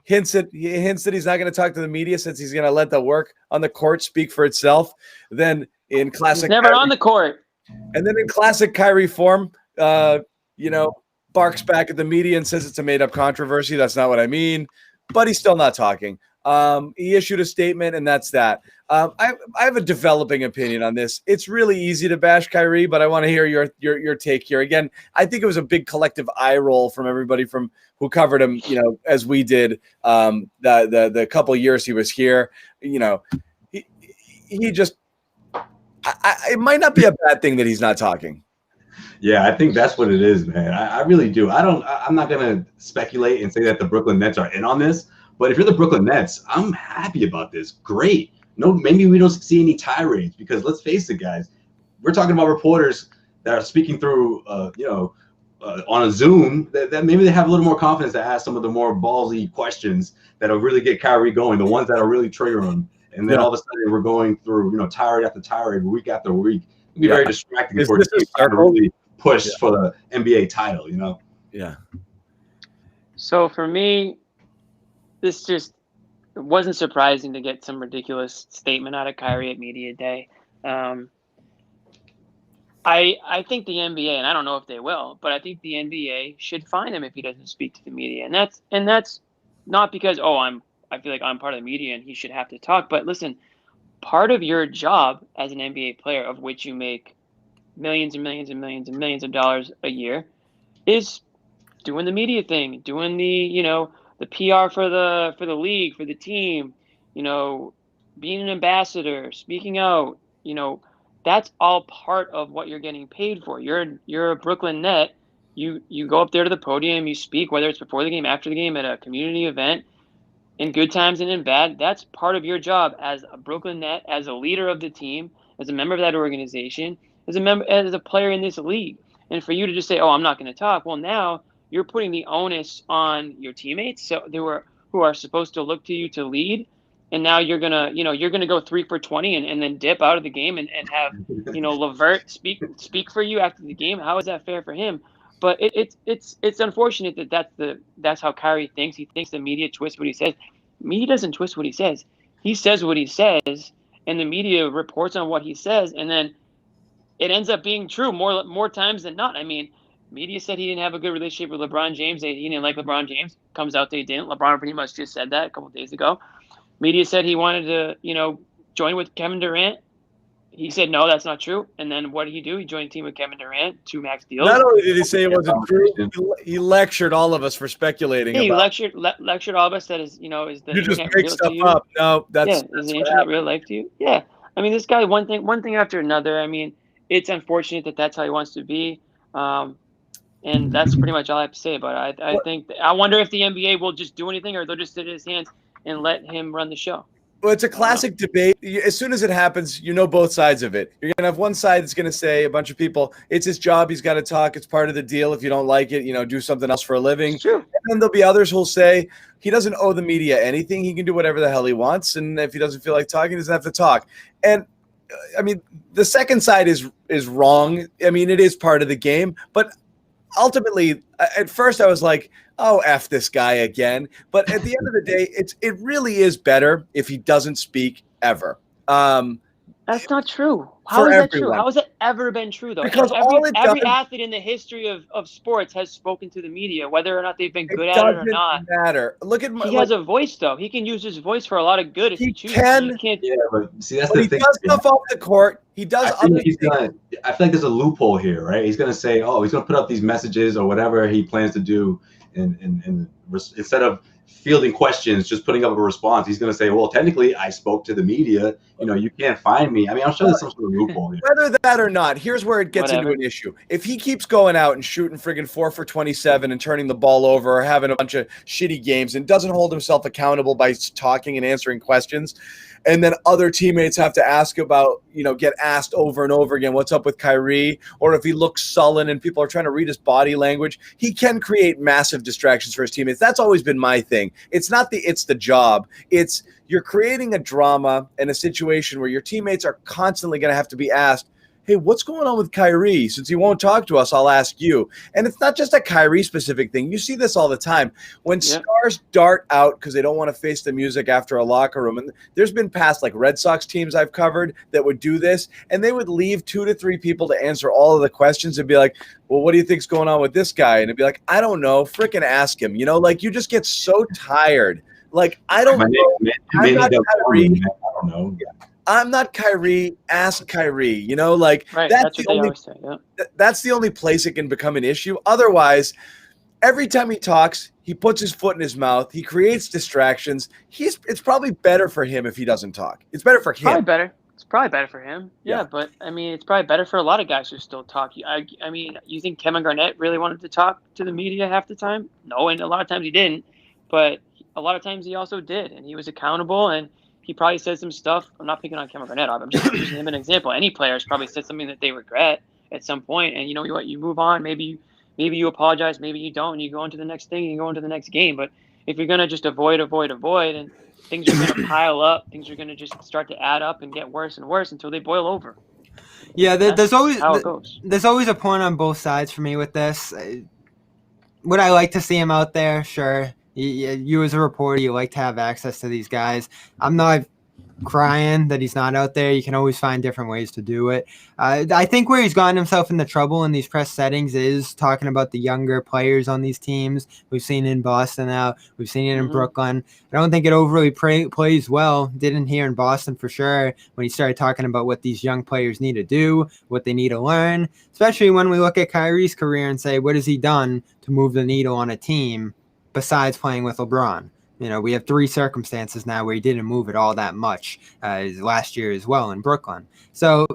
hints that he's not going to talk to the media since he's going to let the work on the court speak for itself. Then in classic, he's never on the court. And then in classic Kyrie form, barks back at the media and says it's a made-up controversy. That's not what I mean. But he's still not talking. He issued a statement, and that's that. I have a developing opinion on this. It's really easy to bash Kyrie, but I want to hear your take here. Again, I think it was a big collective eye roll from everybody from who covered him, as we did the couple of years he was here. He just it might not be a bad thing that he's not talking. Yeah, I think that's what it is, man. I really do. I'm not going to speculate and say that the Brooklyn Nets are in on this, but if you're the Brooklyn Nets, I'm happy about this. Great. No, maybe we don't see any tirades because let's face it, guys. We're talking about reporters that are speaking through, on a Zoom that maybe they have a little more confidence to ask some of the more ballsy questions that'll really get Kyrie going, the ones that'll really trigger him. And then all of a sudden we're going through, tirade after tirade, week after week. It'd be very distracting for the team to really push for the NBA title, Yeah. So for me, this just it wasn't surprising to get some ridiculous statement out of Kyrie at media day. I think the NBA, and I don't know if they will, but I think the NBA should fine him if he doesn't speak to the media, and that's not because I feel like I'm part of the media and he should have to talk. But listen, part of your job as an NBA player, of which you make millions and millions and millions and millions of dollars a year, is doing the media thing, doing the PR for the league, for the team, being an ambassador, speaking out, that's all part of what you're getting paid for. You're a Brooklyn Net. You go up there to the podium, you speak, whether it's before the game, after the game, at a community event, in good times and in bad. That's part of your job as a Brooklyn Net, as a leader of the team, as a member of that organization, as a player in this league. And for you to just say, "Oh, I'm not going to talk," well, now you're putting the onus on your teammates, so who are supposed to look to you to lead. And now you're gonna go 3 for 20 and then dip out of the game and have LeVert speak for you after the game. How is that fair for him? But it's unfortunate that's how Kyrie thinks. He thinks the media twists what he says. Media doesn't twist what he says. He says what he says, and the media reports on what he says, and then it ends up being true more times than not. I mean, media said he didn't have a good relationship with LeBron James. He didn't like LeBron James. Comes out they didn't. LeBron pretty much just said that a couple of days ago. Media said he wanted to, join with Kevin Durant. He said, no, that's not true. And then what did he do? He joined a team with Kevin Durant, 2 max deals. Not only did he say it wasn't true, he lectured all of us for speculating. Yeah, he lectured all of us that is the you just make stuff up. No, that's is the internet real life to you? Yeah. I mean, this guy, one thing after another. I mean, it's unfortunate that's how he wants to be. And that's pretty much all I have to say about it. I wonder if the NBA will just do anything, or they'll just sit in his hands and let him run the show. Well, it's a classic debate. As soon as it happens, both sides of it. You're going to have one side that's going to say, a bunch of people, it's his job, he's got to talk, it's part of the deal. If you don't like it, do something else for a living. It's true. And then there'll be others who'll say he doesn't owe the media anything. He can do whatever the hell he wants. And if he doesn't feel like talking, he doesn't have to talk. And I mean, the second side is wrong. I mean, it is part of the game. But ultimately, at first I was like, oh, F this guy again. But at the end of the day, it really is better if he doesn't speak ever. That's not true. How is that true? How has it ever been true, though? Because every athlete in the history of sports has spoken to the media, whether or not they've been good at it or not. It doesn't matter. He has a voice, though. He can use his voice for a lot of good if he chooses. Yeah, but see, that's the thing. He does stuff off the court. He does other things. I feel like there's a loophole here, right? He's going to say, oh, he's going to put up these messages or whatever he plans to do. And instead of fielding questions, just putting up a response, he's going to say, well, technically, I spoke to the media. You can't find me. I mean, I'm sure there's some sort of loophole here. Whether that or not, here's where it gets into an issue. If he keeps going out and shooting friggin' 4 for 27 and turning the ball over or having a bunch of shitty games and doesn't hold himself accountable by talking and answering questions, and then other teammates have to ask about, get asked over and over again, what's up with Kyrie? Or if he looks sullen and people are trying to read his body language, he can create massive distractions for his teammates. That's always been my thing. It's the job. It's you're creating a drama and a situation where your teammates are constantly going to have to be asked, hey, what's going on with Kyrie? Since he won't talk to us, I'll ask you. And it's not just a Kyrie specific thing. You see this all the time. When stars dart out because they don't want to face the music after a locker room. And there's been past like Red Sox teams I've covered that would do this, and they would leave 2 to 3 people to answer all of the questions and be like, well, what do you think's going on with this guy? And it'd be like, I don't know, freaking ask him. You know, like you just get so tired. Like, I don't know. I'm not Kyrie. I don't know. I'm not Kyrie. Ask Kyrie. You know, like that's the only place it can become an issue. Otherwise, every time he talks, he puts his foot in his mouth. He creates distractions. It's probably better for him if he doesn't talk. It's better for him. Probably better. It's probably better for him. Yeah, but I mean, it's probably better for a lot of guys who still talk. I mean, you think Kevin Garnett really wanted to talk to the media half the time? No, and a lot of times he didn't. But a lot of times he also did, and he was accountable, and he probably said some stuff. I'm not picking on Kevin Garnett. I'm just using him as an example. Any players probably said something that they regret at some point, and you know what? You move on. Maybe you apologize. Maybe you don't, and you go into the next thing, and you go into the next game. But if you're going to just avoid, and things are going to pile up, things are going to just start to add up and get worse and worse until they boil over. Yeah, there's always a point on both sides for me with this. Would I like to see him out there? Sure. You as a reporter, you like to have access to these guys. I'm not crying that he's not out there. You can always find different ways to do it. I think where he's gotten himself into trouble in these press settings is talking about the younger players on these teams. We've seen it in Boston now. We've seen it in Brooklyn. I don't think it overly plays well. Didn't here in Boston for sure when he started talking about what these young players need to do, what they need to learn, especially when we look at Kyrie's career and say, what has he done to move the needle on a team besides playing with LeBron? You know, we have 3 circumstances now where he didn't move it all that much last year as well in Brooklyn. So,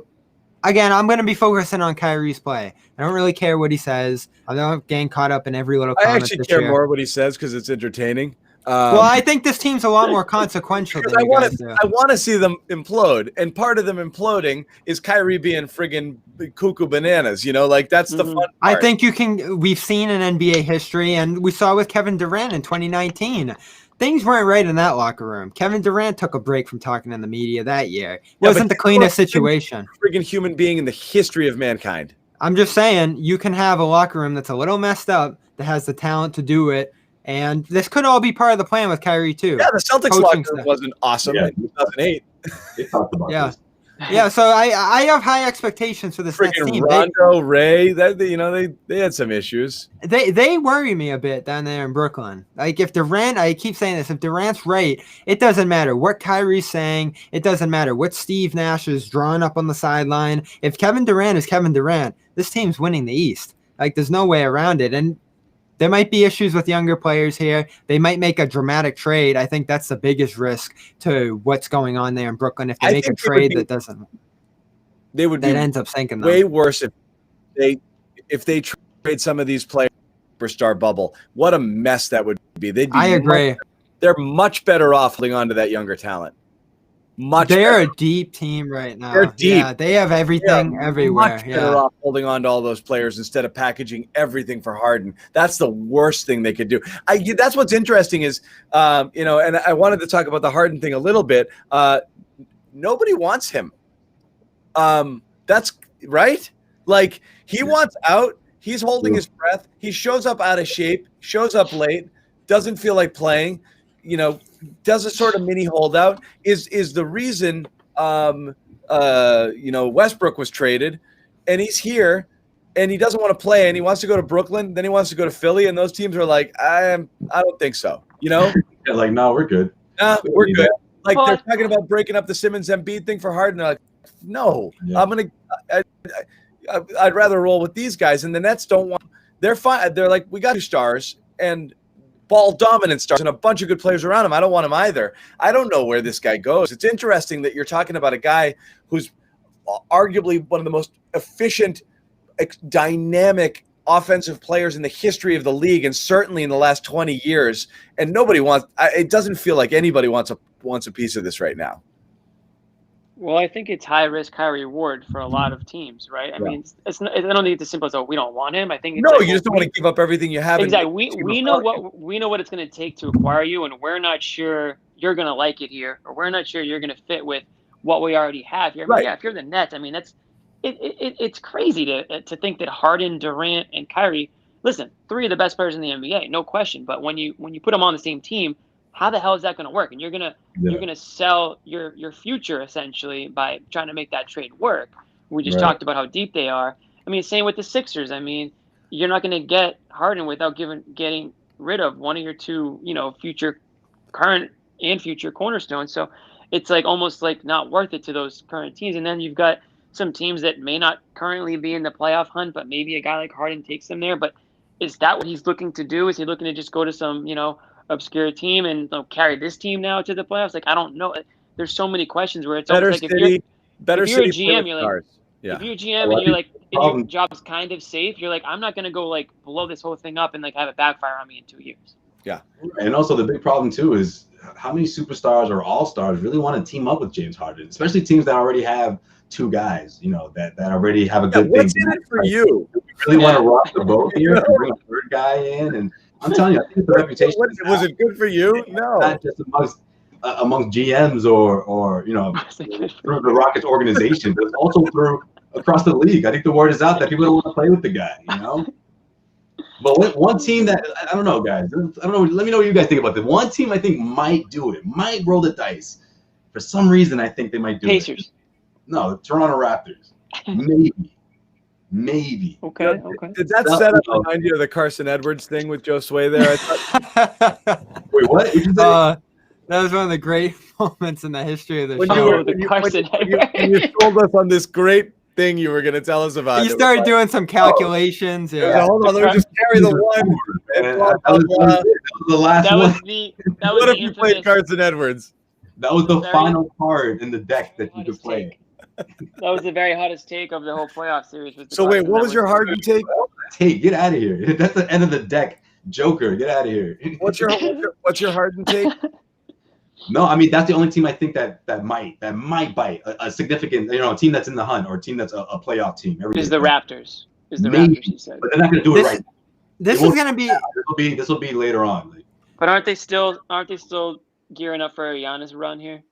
again, I'm going to be focusing on Kyrie's play. I don't really care what he says. I'm not getting caught up in every little comment. I actually care more what he says because it's entertaining. Well, I think this team's a lot more consequential than I want to see them implode. And part of them imploding is Kyrie being friggin' cuckoo bananas. You know, like that's the fun part. I think we've seen in NBA history, and we saw with Kevin Durant in 2019. Things weren't right in that locker room. Kevin Durant took a break from talking in the media that year. It wasn't the cleanest situation. Friggin' human being in the history of mankind. I'm just saying, you can have a locker room that's a little messed up that has the talent to do it. And this could all be part of the plan with Kyrie, too. Yeah, the Celtics locker room wasn't awesome in 2008. They talked about this. Yeah, so I have high expectations for this next team. Rondo, Ray, they had some issues. They worry me a bit down there in Brooklyn. Like if Durant, I keep saying this, if Durant's right, it doesn't matter what Kyrie's saying. It doesn't matter what Steve Nash is drawing up on the sideline. If Kevin Durant is Kevin Durant, this team's winning the East. Like there's no way around it. And there might be issues with younger players here. They might make a dramatic trade. I think that's the biggest risk to what's going on there in Brooklyn. If they make a trade that ends up sinking them. Way worse if they trade some of these players superstar bubble. What a mess that would be. I agree. They're much better off holding on to that younger talent. They're a deep team right now. They're deep. Yeah, they have everything everywhere. Much better off holding on to all those players instead of packaging everything for Harden. That's the worst thing they could do. That's what's interesting is, and I wanted to talk about the Harden thing a little bit. Nobody wants him. That's right. Like he wants out. He's holding his breath. He shows up out of shape. Shows up late. Doesn't feel like playing. Does a sort of mini holdout is the reason Westbrook was traded, and he's here, and he doesn't want to play, and he wants to go to Brooklyn, then he wants to go to Philly, and those teams are like, I don't think so, Yeah, like no, we're good. We're good. Like they're talking about breaking up the Simmons Embiid thing for Harden. They're like, no, I'd rather roll with these guys, and the Nets don't want. They're fine. They're like, we got 2 stars and ball dominant stars and a bunch of good players around him. I don't want him either. I don't know where this guy goes. It's interesting that you're talking about a guy who's arguably one of the most efficient, dynamic offensive players in the history of the league, and certainly in the last 20 years. And nobody wants. It doesn't feel like anybody wants a piece of this right now. Well, I think it's high risk, high reward for a lot of teams, right? I mean, it's not, I don't think it's as simple as we don't want him. I think it's you just don't want to give up everything you have. Exactly. We know what it's going to take to acquire you, and we're not sure you're going to like it here, or we're not sure you're going to fit with what we already have here. I mean, if you're the Nets, I mean it's crazy to think that Harden, Durant, and Kyrie, listen, 3 of the best players in the NBA, no question. But when you put them on the same team, how the hell is that going to work? And you're gonna sell your future essentially by trying to make that trade work. We just talked about how deep they are. I mean, same with the Sixers. I mean, you're not going to get Harden without getting rid of one of your 2, current and future cornerstones. So it's like almost like not worth it to those current teams. And then you've got some teams that may not currently be in the playoff hunt, but maybe a guy like Harden takes them there. But is that what he's looking to do? Is he looking to just go to some, obscure team and carry this team now to the playoffs? Like, I don't know. There's so many questions where it's almost like if you're a GM, you're like, if you're a GM and you're like, and your job's kind of safe, you're like, I'm not going to go like blow this whole thing up and like have it backfire on me in 2 years. Yeah. And also the big problem too is how many superstars or all-stars really want to team up with James Harden, especially teams that already have 2 guys, that already have a good thing. What's in it for you? We really want to rock the boat here and bring a 3rd guy in. And I'm telling you, I think it's the reputation. Was it good for you? No. Not just amongst GMs or through the Rockets organization, but also through across the league. I think the word is out that people don't want to play with the guy, But one team that I don't know, guys. I don't know. Let me know what you guys think about this. One team I think might do it, might roll the dice. For some reason, I think they might do Pacers. it. No, the Toronto Raptors. Maybe. Okay. Did that set up remind you of the Carson Edwards thing with Josue there? Wait, what? That was one of the great moments in the history of the show. When you told us on this great thing you were going to tell us about. You started doing some calculations. Hold on, let me just carry the one. That was the last one. What if you played Carson Edwards? That was the final card in the deck that you could play. That was the very hottest take of the whole playoff series. So wait, what was your Harden take? Hey, get out of here! That's the end of the deck. Joker, get out of here. What's your Harden take? No, I mean that's the only team I think that might bite a significant, a team that's in the hunt or a team that's a playoff team. Is the Raptors? Raptors? He said, but they're not going to do it right now. This is going to be. This will be later on. But aren't they still gearing up for a Giannis run here?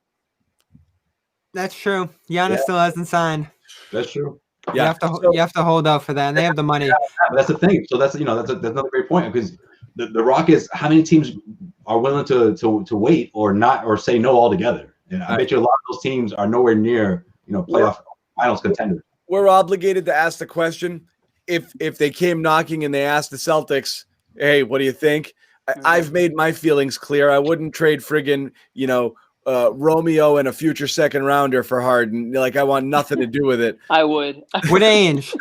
That's true. Giannis still hasn't signed. That's true. Yeah, you have to hold out for that, and they have the money. That's the thing. So that's another great point because the Rockets. How many teams are willing to wait or not or say no altogether? And I bet you a lot of those teams are nowhere near playoff finals contenders. We're obligated to ask the question if they came knocking and they asked the Celtics, "Hey, what do you think?" I've made my feelings clear. I wouldn't trade friggin' Romeo and a future 2nd rounder for Harden. Like I want nothing to do with it. I would. With Ainge.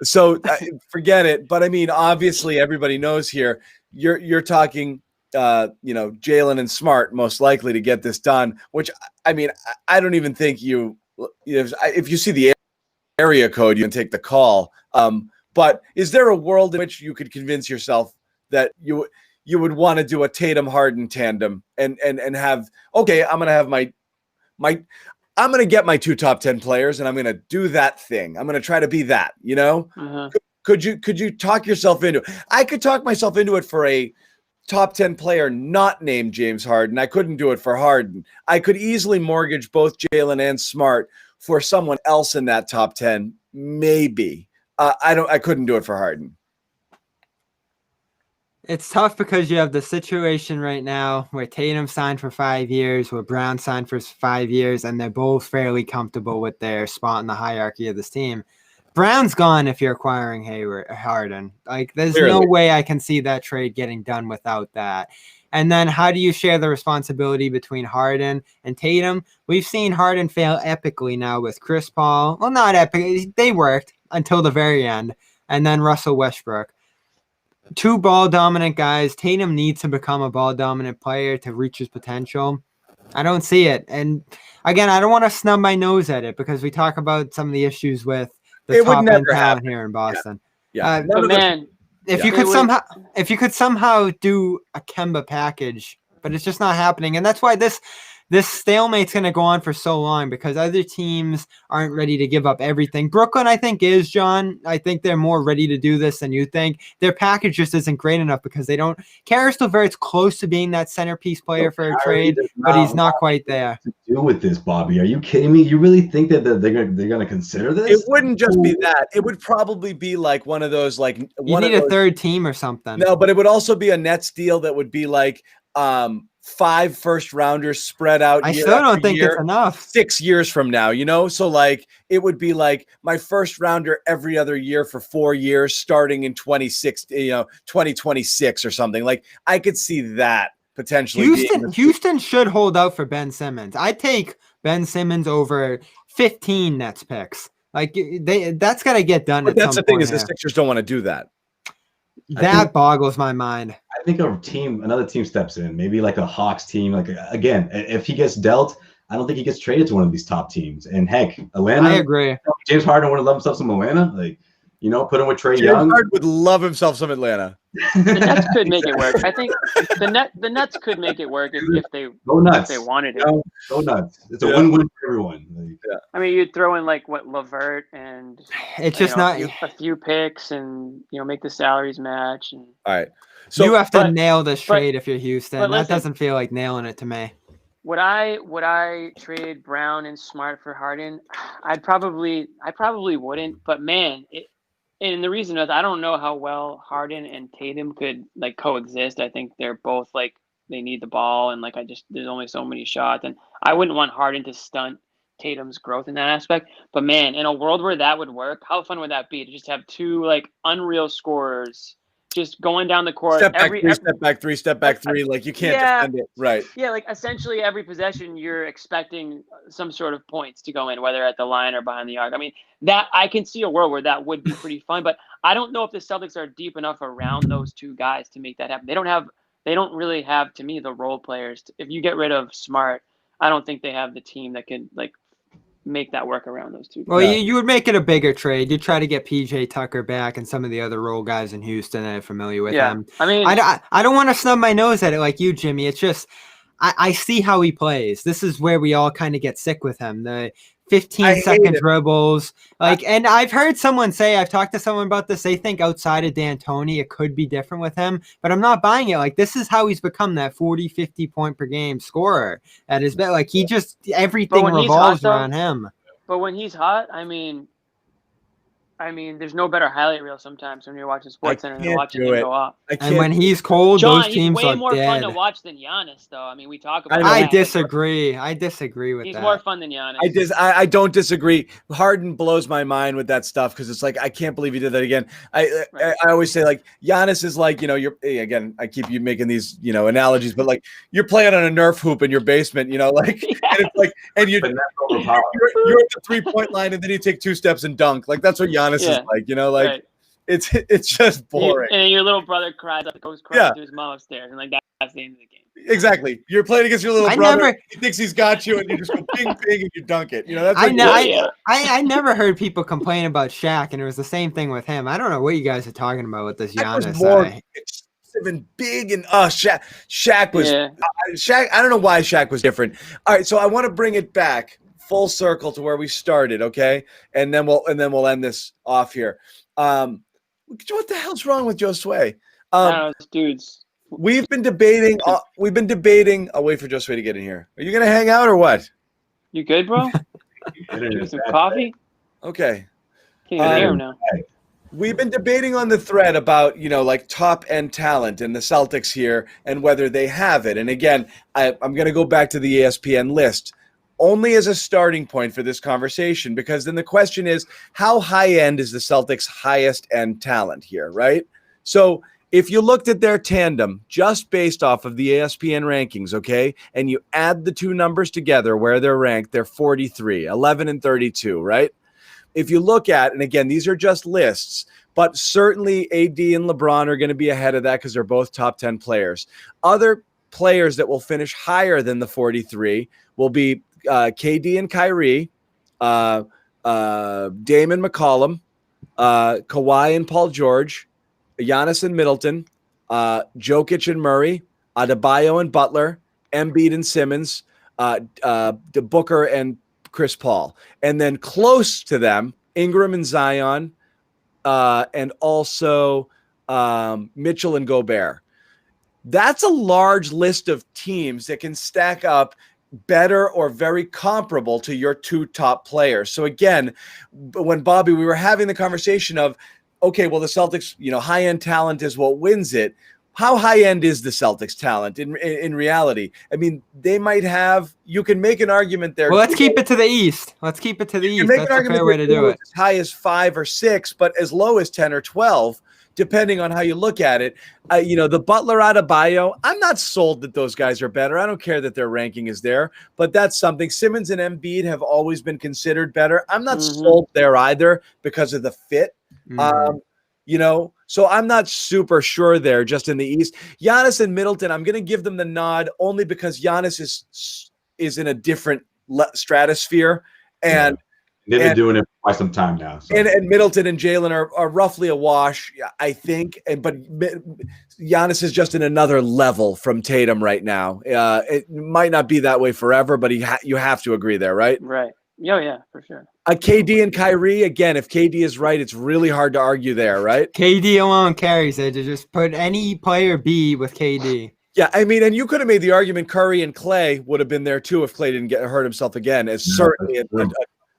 So forget it. But I mean, obviously, everybody knows here. You're talking, Jalen and Smart most likely to get this done. Which I mean, I don't even think if you see the area code, you can take the call. But is there a world in which you could convince yourself that you would want to do a Tatum Harden tandem and have I'm going to have I'm going to get my 2 top 10 players and I'm going to do that thing. I'm going to try to be that, Uh-huh. Could you talk yourself into it? I could talk myself into it for a top 10 player not named James Harden. I couldn't do it for Harden. I could easily mortgage both Jalen and Smart for someone else in that top 10. Maybe. I couldn't do it for Harden. It's tough because you have the situation right now where Tatum signed for 5 years, where Brown signed for 5 years, and they're both fairly comfortable with their spot in the hierarchy of this team. Brown's gone if you're acquiring Harden. Like, there's no way I can see that trade getting done without that. And then how do you share the responsibility between Harden and Tatum? We've seen Harden fail epically now with Chris Paul. Well, not epic. They worked until the very end. And then Russell Westbrook. 2 ball-dominant guys. Tatum needs to become a ball-dominant player to reach his potential. I don't see it. And, again, I don't want to snub my nose at it because we talk about some of the issues with the top-end talent here in Boston. Yeah. If you could somehow do a Kemba package, but it's just not happening. And that's why this this stalemate's going to go on for so long because other teams aren't ready to give up everything. Brooklyn, I think, is, John. I think they're more ready to do this than you think. Their package just isn't great enough because they don't. Karis LeVert's close to being that centerpiece player for a trade, but he's not quite there. To do with this, Bobby? Are you kidding me? You really think that they're gonna consider this? It wouldn't just be that. It would probably be like one of those you need a third team or something. No, but it would also be a Nets deal that would be like 5 first-rounders spread out. I still don't think it's enough. 6 years from now, so like it would be like my first rounder every other year for 4 years, starting in 2026 or something. Like I could see that potentially. Houston should hold out for Ben Simmons. I'd take Ben Simmons over 15 Nets picks. Like that's got to get done. But that's the thing is the Sixers don't want to do that. That boggles my mind. I think another team steps in, maybe like a Hawks team. Like again, if he gets dealt, I don't think he gets traded to one of these top teams. And heck, Atlanta. I agree. James Harden would love himself some Atlanta. Like, put him with Trae James Young. Harden would love himself some Atlanta. The Nets could make it work. I think the Nets could make it work if they wanted it. Go nuts. It's a win-win for everyone. I mean, you'd throw in like LeVert and it's just not a few picks and make the salaries match. And all right, so you have to nail this trade if you're Houston. That doesn't feel like nailing it to me. Would I trade Brown and Smart for Harden? I probably wouldn't. But man, and the reason is I don't know how well Harden and Tatum could like coexist. I think they're both like they need the ball and like there's only so many shots, and I wouldn't want Harden to stunt Tatum's growth in that aspect. But man, in a world where that would work, how fun would that be to just have two like unreal scorers just going down the court? Step back three. Like you can't defend it, right? Yeah, like essentially every possession you're expecting some sort of points to go in, whether at the line or behind the arc. I mean, that I can see a world where that would be pretty fun, but I don't know if the Celtics are deep enough around those two guys to make that happen. They don't really have, to me, the role players. If you get rid of Smart, I don't think they have the team that can like make that work around those two. Well, you would make it a bigger trade. You'd try to get PJ Tucker back and some of the other role guys in Houston that are familiar with him. I mean, I don't want to snub my nose at it like you, Jimmy. It's just I see how he plays. This is where we all kind of get sick with him. The 15-second dribbles. And I've heard someone say, I've talked to someone about this, they think outside of D'Antoni, it could be different with him, but I'm not buying it. Like, this is how he's become that 40, 50 point per game scorer at his best. Like, he just, everything revolves around him. But when he's hot, I mean, there's no better highlight reel sometimes when you're watching SportsCenter than watching him go off. And when he's cold, John, those teams he's way are more dead. fun to watch than Giannis, though. I mean, we talk about I disagree. I disagree with he's that. He's more fun than Giannis. I don't disagree. Harden blows my mind with that stuff because it's like, I can't believe he did that again. I always say, like, Giannis is like, again, I keep you making these, analogies, but like you're playing on a Nerf hoop in your basement, like, and it's like, and you're at the 3-point line and then you take 2 steps and dunk. Like, that's what Giannis is like, like it's just boring. And your little brother goes crying to his mom upstairs, and like that's the end of the game. Exactly. You're playing against your little brother. He thinks he's got you, and you just go ping ping and you dunk it. That's I never heard people complain about Shaq, and it was the same thing with him. I don't know what you guys are talking about with this Giannis. Was more expensive and big, and Shaq was Shaq. I don't know why Shaq was different. All right, so I want to bring it back full circle to where we started, okay? And then we'll end this off here. What the hell's wrong with Josue? Dudes. We've been debating. I'll wait for Josue to get in here. Are you gonna hang out or what? You good, bro? Some coffee? Okay. Can't even hear him now. We've been debating on the thread about, like top end talent in the Celtics here and whether they have it. And again, I'm going to go back to the ESPN list only as a starting point for this conversation, because then the question is, how high end is the Celtics' highest end talent here, right? So if you looked at their tandem just based off of the ESPN rankings, okay, and you add the two numbers together where they're ranked, they're 43, 11 and 32, right? If you look at, and again, these are just lists, but certainly AD and LeBron are going to be ahead of that because they're both top 10 players. Other players that will finish higher than the 43 will be KD and Kyrie, Damon McCollum, Kawhi and Paul George, Giannis and Middleton, Jokic and Murray, Adebayo and Butler, Embiid and Simmons, the Booker and Chris Paul, and then close to them, Ingram and Zion, and also Mitchell and Gobert. That's a large list of teams that can stack up better or very comparable to your two top players. So again, when Bobby, we were having the conversation of, okay, well, the Celtics, high-end talent is what wins it. How high-end is the Celtics talent in reality? I mean, they might have, you can make an argument there. Well, let's keep it to the East. That's a fair way to do it. As high as 5 or 6, but as low as 10 or 12. Depending on how you look at it. The Butler Adebayo, I'm not sold that those guys are better. I don't care that their ranking is there, but that's something. Simmons and Embiid have always been considered better. I'm not sold there either because of the fit. So I'm not super sure there just in the East. Giannis and Middleton, I'm going to give them the nod only because Giannis is in a different stratosphere. And they've been doing it for quite some time now. So. And Middleton and Jalen are roughly a wash, I think. But Giannis is just in another level from Tatum right now. It might not be that way forever, but you have to agree there, right? Right. Oh, yeah, for sure. KD and Kyrie, again, if KD is right, it's really hard to argue there, right? KD alone carries it. To just put any player B with KD. Yeah, I mean, and you could have made the argument Curry and Clay would have been there too if Clay didn't hurt himself again, as certainly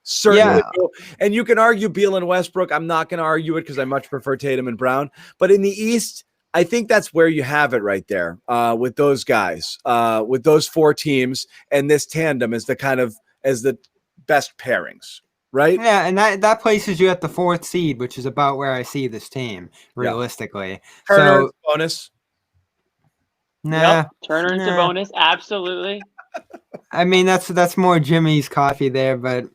Certainly. Yeah. And you can argue Beal and Westbrook. I'm not going to argue it because I much prefer Tatum and Brown. But in the East, I think that's where you have it right there with those guys, with those 4 teams, and this tandem as the best pairings, right? Yeah, and that places you at the 4th seed, which is about where I see this team realistically. Yeah. Turner bonus. Nah. Yep. Turner and Sabonis, absolutely. I mean, that's more Jimmy's coffee there, but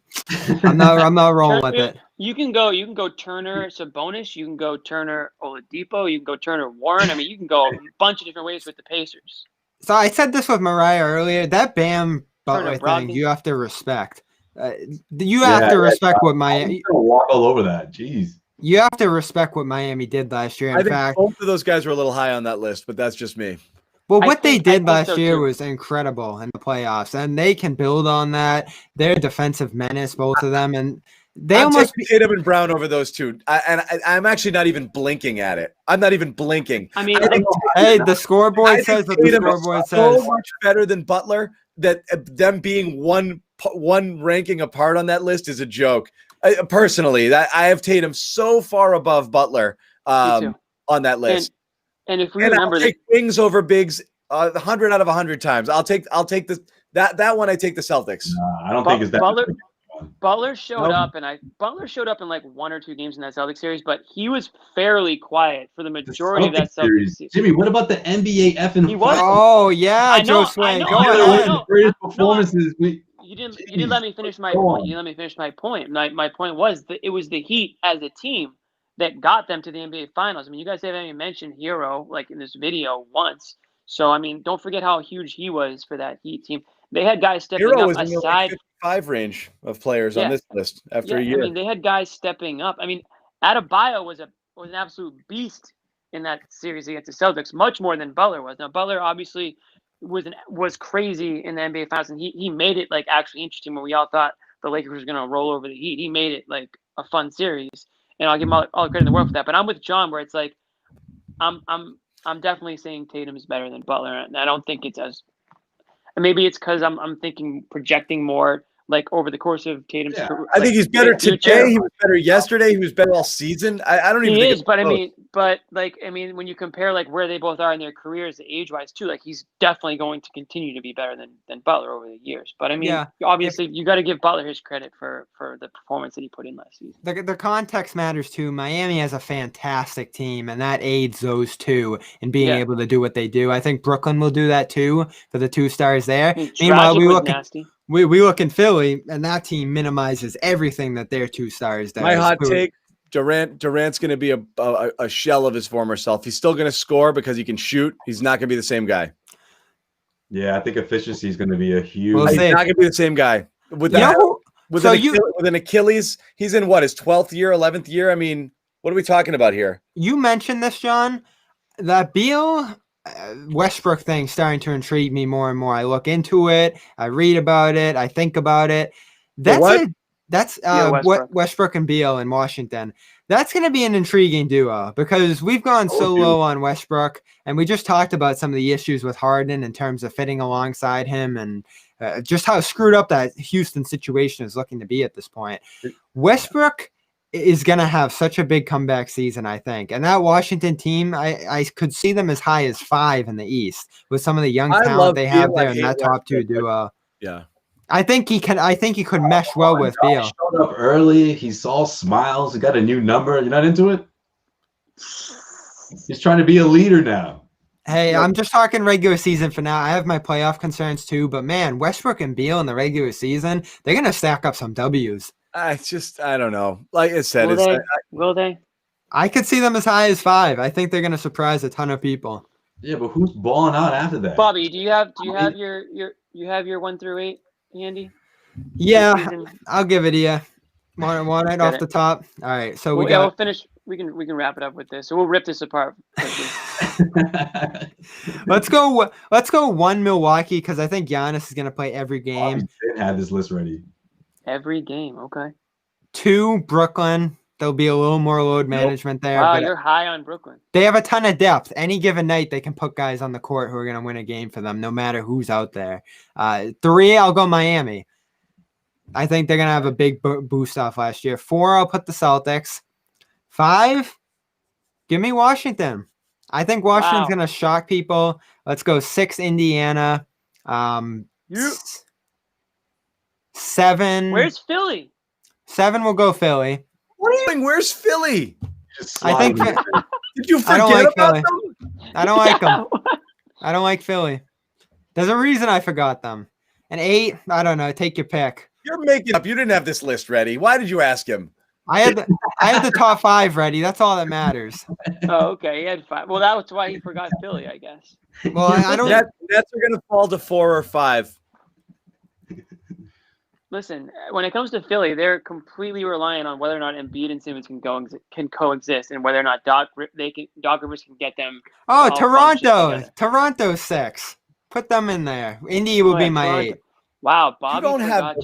I'm not rolling with it. You can go Turner Sabonis, you can go Turner Oladipo, you can go Turner Warren. I mean, you can go a bunch of different ways with the Pacers. So I said this with Mariah earlier. That Bam Butler thing, you have to respect. You have to respect what Miami. I'm gonna walk all over that. Jeez. You have to respect what Miami did last year. I think both of those guys were a little high on that list, but that's just me. Well, what they did last year was incredible in the playoffs, and they can build on that. They're defensive menace, both of them, and they almost Tatum and Brown over those two. I'm actually not even blinking at it. I'm not even blinking. I mean, the scoreboard says what the scoreboard says. So much better than Butler that them being one ranking apart on that list is a joke. Personally, I have Tatum so far above Butler on that list. And if we remember, I'll take wings over bigs 100 out of 100 times. I'll take that one. I take the Celtics. I don't think it's that. Butler showed up in like 1 or 2 games in that Celtics series, but he was fairly quiet for the majority of that Celtics series. Jimmy, what about the NBA effing? He was. Oh yeah, Josue. Go ahead. The greatest performances. You didn't let me finish my point. You didn't let me finish my point. My point was that it was the Heat as a team that got them to the NBA Finals. I mean, you guys haven't even mentioned Hero like in this video once. So I mean, don't forget how huge he was for that Heat team. They had guys stepping Hero up was in the 55 range of players on this list after a year. I mean, they had guys stepping up. I mean, Adebayo was an absolute beast in that series against the Celtics, much more than Butler was. Now, Butler obviously was crazy in the NBA Finals, and he made it like actually interesting when we all thought the Lakers were going to roll over the Heat. He made it like a fun series. And I'll give him all the credit in the world for that. But I'm with John, where it's like, I'm definitely saying Tatum is better than Butler, and I don't think it's as. Maybe it's because I'm thinking projecting more like over the course of Tatum's career. I think he's better today. He was better yesterday. He was better all season. I don't even think is, but I mean, when you compare like where they both are in their careers, age-wise too, like he's definitely going to continue to be better than Butler over the years. But I mean, obviously, you got to give Butler his credit for the performance that he put in last season. The context matters too. Miami has a fantastic team, and that aids those two in being able to do what they do. I think Brooklyn will do that too for the 2 stars there. Meanwhile, we look in Philly, and that team minimizes everything that their 2 stars do. My hot take: Durant's going to be a shell of his former self. He's still going to score because he can shoot. He's not going to be the same guy. Yeah, I think efficiency is going to be a huge. He's not going to be the same guy with an Achilles. He's in his 12th year, 11th year. I mean, what are we talking about here? You mentioned this, John. That Beal Westbrook thing starting to intrigue me more and more. I look into it, I read about it, I think about it. That's Westbrook and Beal in Washington. That's going to be an intriguing duo because we've gone so low on Westbrook, and we just talked about some of the issues with Harden in terms of fitting alongside him and just how screwed up that Houston situation is looking to be at this point. Westbrook is going to have such a big comeback season, I think. And that Washington team, I could see them as high as 5 in the East with some of the young talent they have there in that top 2 duo. Yeah. I think he could mesh well with Beal. He showed up early. He saw smiles. He got a new number. You're not into it? He's trying to be a leader now. Hey, I'm just talking regular season for now. I have my playoff concerns too, but man, Westbrook and Beal in the regular season, they're going to stack up some W's. I don't know. Like I said, will they? I could see them as high as 5. I think they're going to surprise a ton of people. Yeah, but who's balling out after that? Bobby, do you have your 1 through 8, Andy? Yeah, I'll give it to you. Want it off the top? All right, so we'll finish. We can wrap it up with this. So we'll rip this apart quickly. Let's go 1 Milwaukee because I think Giannis is going to play every game. I didn't have this list ready. Every game, okay. 2 Brooklyn. There'll be a little more load management there. Wow, you're high on Brooklyn. They have a ton of depth. Any given night, they can put guys on the court who are going to win a game for them, no matter who's out there. 3, I'll go Miami. I think they're going to have a big boost off last year. 4, I'll put the Celtics. 5, give me Washington. I think Washington's going to shock people. Let's go 6, Indiana. 7. Where's Philly? 7 will go Philly. What are you doing? Where's Philly? I think. Did you forget about them? I don't like them. I don't like Philly. There's a reason I forgot them. And 8, I don't know. Take your pick. You're making up. You didn't have this list ready. Why did you ask him? I had the top 5 ready. That's all that matters. Oh, okay. He had 5. Well, that was why he forgot Philly, I guess. Well, I don't. Nets are going to fall to 4 or 5. Listen, when it comes to Philly, they're completely reliant on whether or not Embiid and Simmons can coexist, and whether or not Doc Rivers can get them. Oh, Toronto 6. Put them in there. Indy will be my 8. Wow, Bobby. You don't have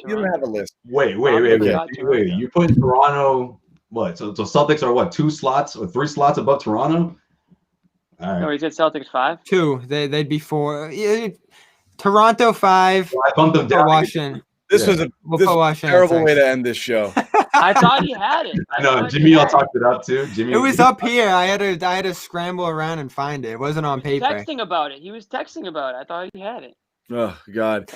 a list. Wait. You put Toronto. What? So Celtics are what? 2 slots or 3 slots above Toronto? All right. No, he said Celtics 5. 2. They'd be 4. Toronto 5. Well, I bumped them down. Washington. This was a terrible way to end this show. I thought he had it. I know Jimmy all talked it up too. It was up here. I had to scramble around and find it. It wasn't on paper. Texting about it. He was texting about it. I thought he had it. Oh God.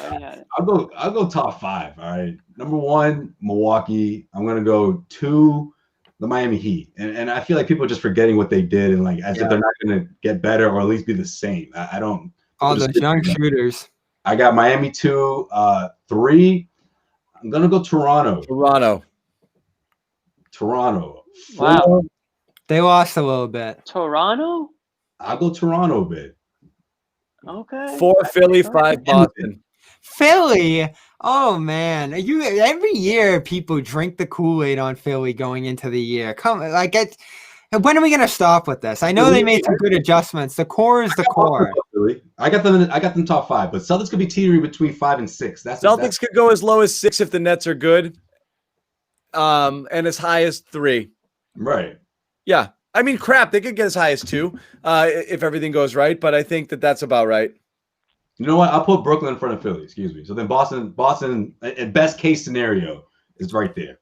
I'll go top 5. All right. Number 1, Milwaukee. I'm gonna go 2, the Miami Heat. And I feel like people are just forgetting what they did and as if they're not gonna get better or at least be the same. I don't. All those young shooters. I got Miami 2, 3. I'm gonna go Toronto. 4. Wow. They lost a little bit. Toronto? I'll go Toronto a bit. Okay. 4 Philly, 5 Boston. Philly. Oh man, every year people drink the Kool-Aid on Philly going into the year. When are we gonna stop with this? I know they made some good adjustments. The core is the core. I got them top 5, but Celtics could be teetering between 5 and 6. Celtics could go as low as 6 if the Nets are good, and as high as 3. Right. Yeah, I mean, crap, they could get as high as 2 if everything goes right. But I think that's about right. You know what? I'll put Brooklyn in front of Philly. Excuse me. So then Boston, at best case scenario, is right there.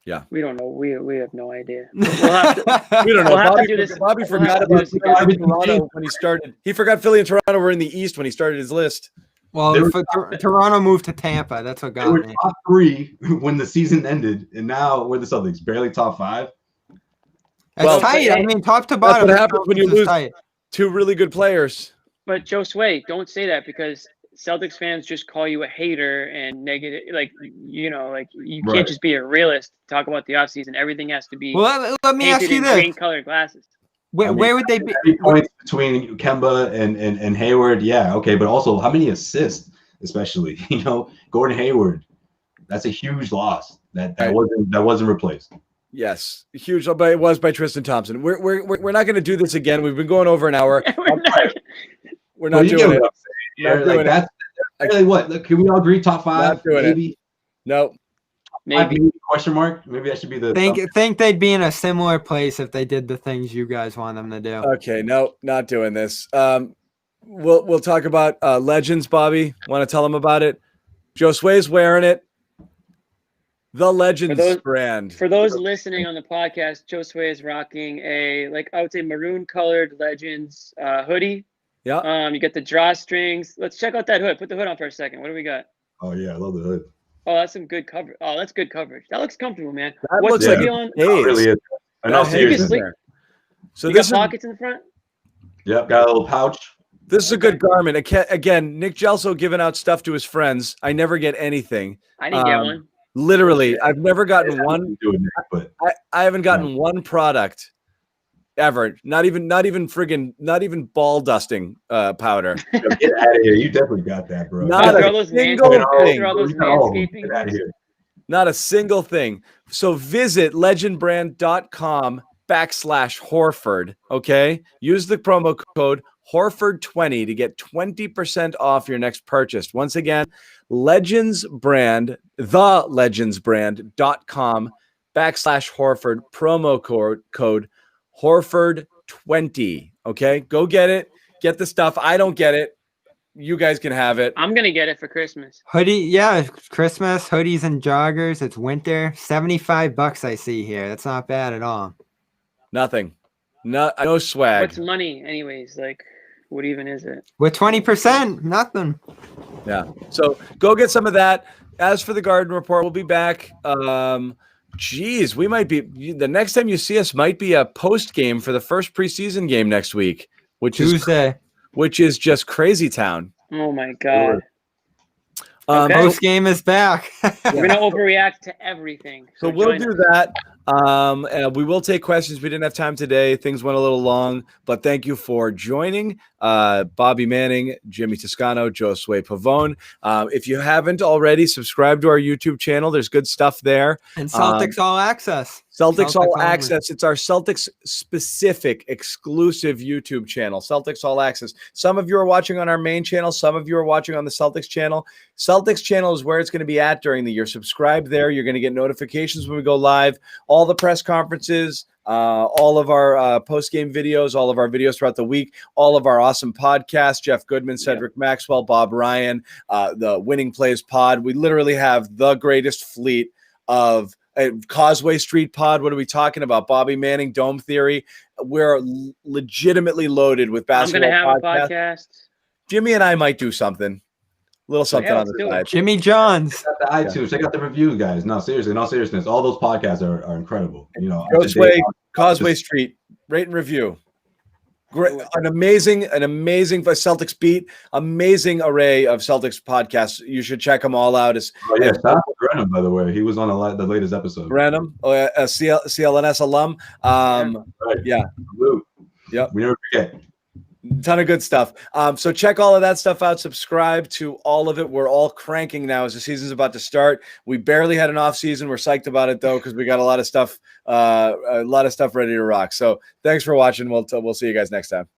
Yeah, we don't know. We have no idea. We don't know. Bobby forgot about Toronto when he started. He forgot Philly and Toronto were in the East when he started his list. Well, Toronto moved to Tampa. That's what got me. Top 3 when the season ended, and now we're the Celtics, barely top 5. It's tight. I mean, top to bottom. That's what happens when you lose 2 really good players. But Josue, don't say that because Celtics fans just call you a hater and negative. You can't just be a realist. Talk about the offseason. Everything has to be. Well, let me ask you this: green-colored glasses. Where would they be? Points between Kemba and Hayward, yeah, okay, but also how many assists, especially Gordon Hayward. That's a huge loss that wasn't replaced. Yes, huge, but it was by Tristan Thompson. We're not going to do this again. We've been going over an hour. We're not doing it. Not doing that's really what. Look, can we all agree? Top 5, maybe. No, maybe question mark. Maybe I should be the. Think they'd be in a similar place if they did the things you guys want them to do. Okay, no, not doing this. We'll talk about Legends. Bobby, want to tell them about it? Josue's wearing it. The Legends brand. For those listening on the podcast, Josue is rocking a I would say maroon colored Legends hoodie. Yeah. You get the drawstrings. Let's check out that hood. Put the hood on for a second. What do we got? Oh yeah, I love the hood. Oh, that's some good coverage. Oh, that's good coverage. That looks comfortable, man. That looks like it really is. So this got pockets in the front. Yep, got a little pouch. This is a good garment. Again, Nick Gelso giving out stuff to his friends. I never get anything. I didn't get one. Literally, I've never gotten one. I haven't gotten one product ever. Not even ball dusting powder. Get out of here! You definitely got that, bro. Not a single thing. Not a single thing. So visit legendbrand.com/Horford. Okay, use the promo code Horford20 to get 20% off your next purchase. Once again, legendsbrand.com/Horford, promo code Horford20. Okay, go get it. Get the stuff. I don't get it. You guys can have it. I'm gonna get it for Christmas. Hoodie, Christmas hoodies and joggers. It's winter. $75 I see here. That's not bad at all. Nothing. No swag. What's money, anyways? What even is it? With 20%, nothing. Yeah. So go get some of that. As for the Garden Report, we'll be back. We might be the next time you see us might be a post game for the first preseason game next week, which Tuesday. Which is just crazy town. Oh my God. Post game is back. We're gonna overreact to everything. So we'll do that. And we will take questions. We didn't have time today. Things went a little long, but thank you for joining. Bobby Manning, Jimmy Toscano, Josue Pavon. If you haven't already, subscribe to our YouTube channel. There's good stuff there. And Celtics All Access. Celtics All Access. It's our Celtics specific exclusive YouTube channel, Celtics All Access. Some of you are watching on our main channel. Some of you are watching on the Celtics channel. Celtics channel is where it's going to be at during the year. Subscribe there. You're going to get notifications when we go live. All the press conferences, all of our post-game videos, all of our videos throughout the week, all of our awesome podcasts, Jeff Goodman, Cedric Maxwell, Bob Ryan, the Winning Plays pod. We literally have the greatest fleet of Causeway Street pod. What are we talking about? Bobby Manning, Dome Theory. We're legitimately loaded with basketball I'm going to have a podcast. Jimmy and I might do something. A little something on the side. Jimmy Johns. Check out the iTunes. Check out the review, guys. No, seriously, in all seriousness, all those podcasts are incredible. Causeway Street, rate and review. Great, an amazing Celtics beat, amazing array of Celtics podcasts. You should check them all out. Shout out to Brenham, by the way. He was on the latest episode. Brenham, a CLNS alum. Yeah. Yep. We never forget. Ton of good stuff. So check all of that stuff out. Subscribe to all of it. We're all cranking now as the season's about to start. We barely had an off season. We're psyched about it though, because we got a lot of stuff ready to rock. So thanks for watching. We'll see you guys next time.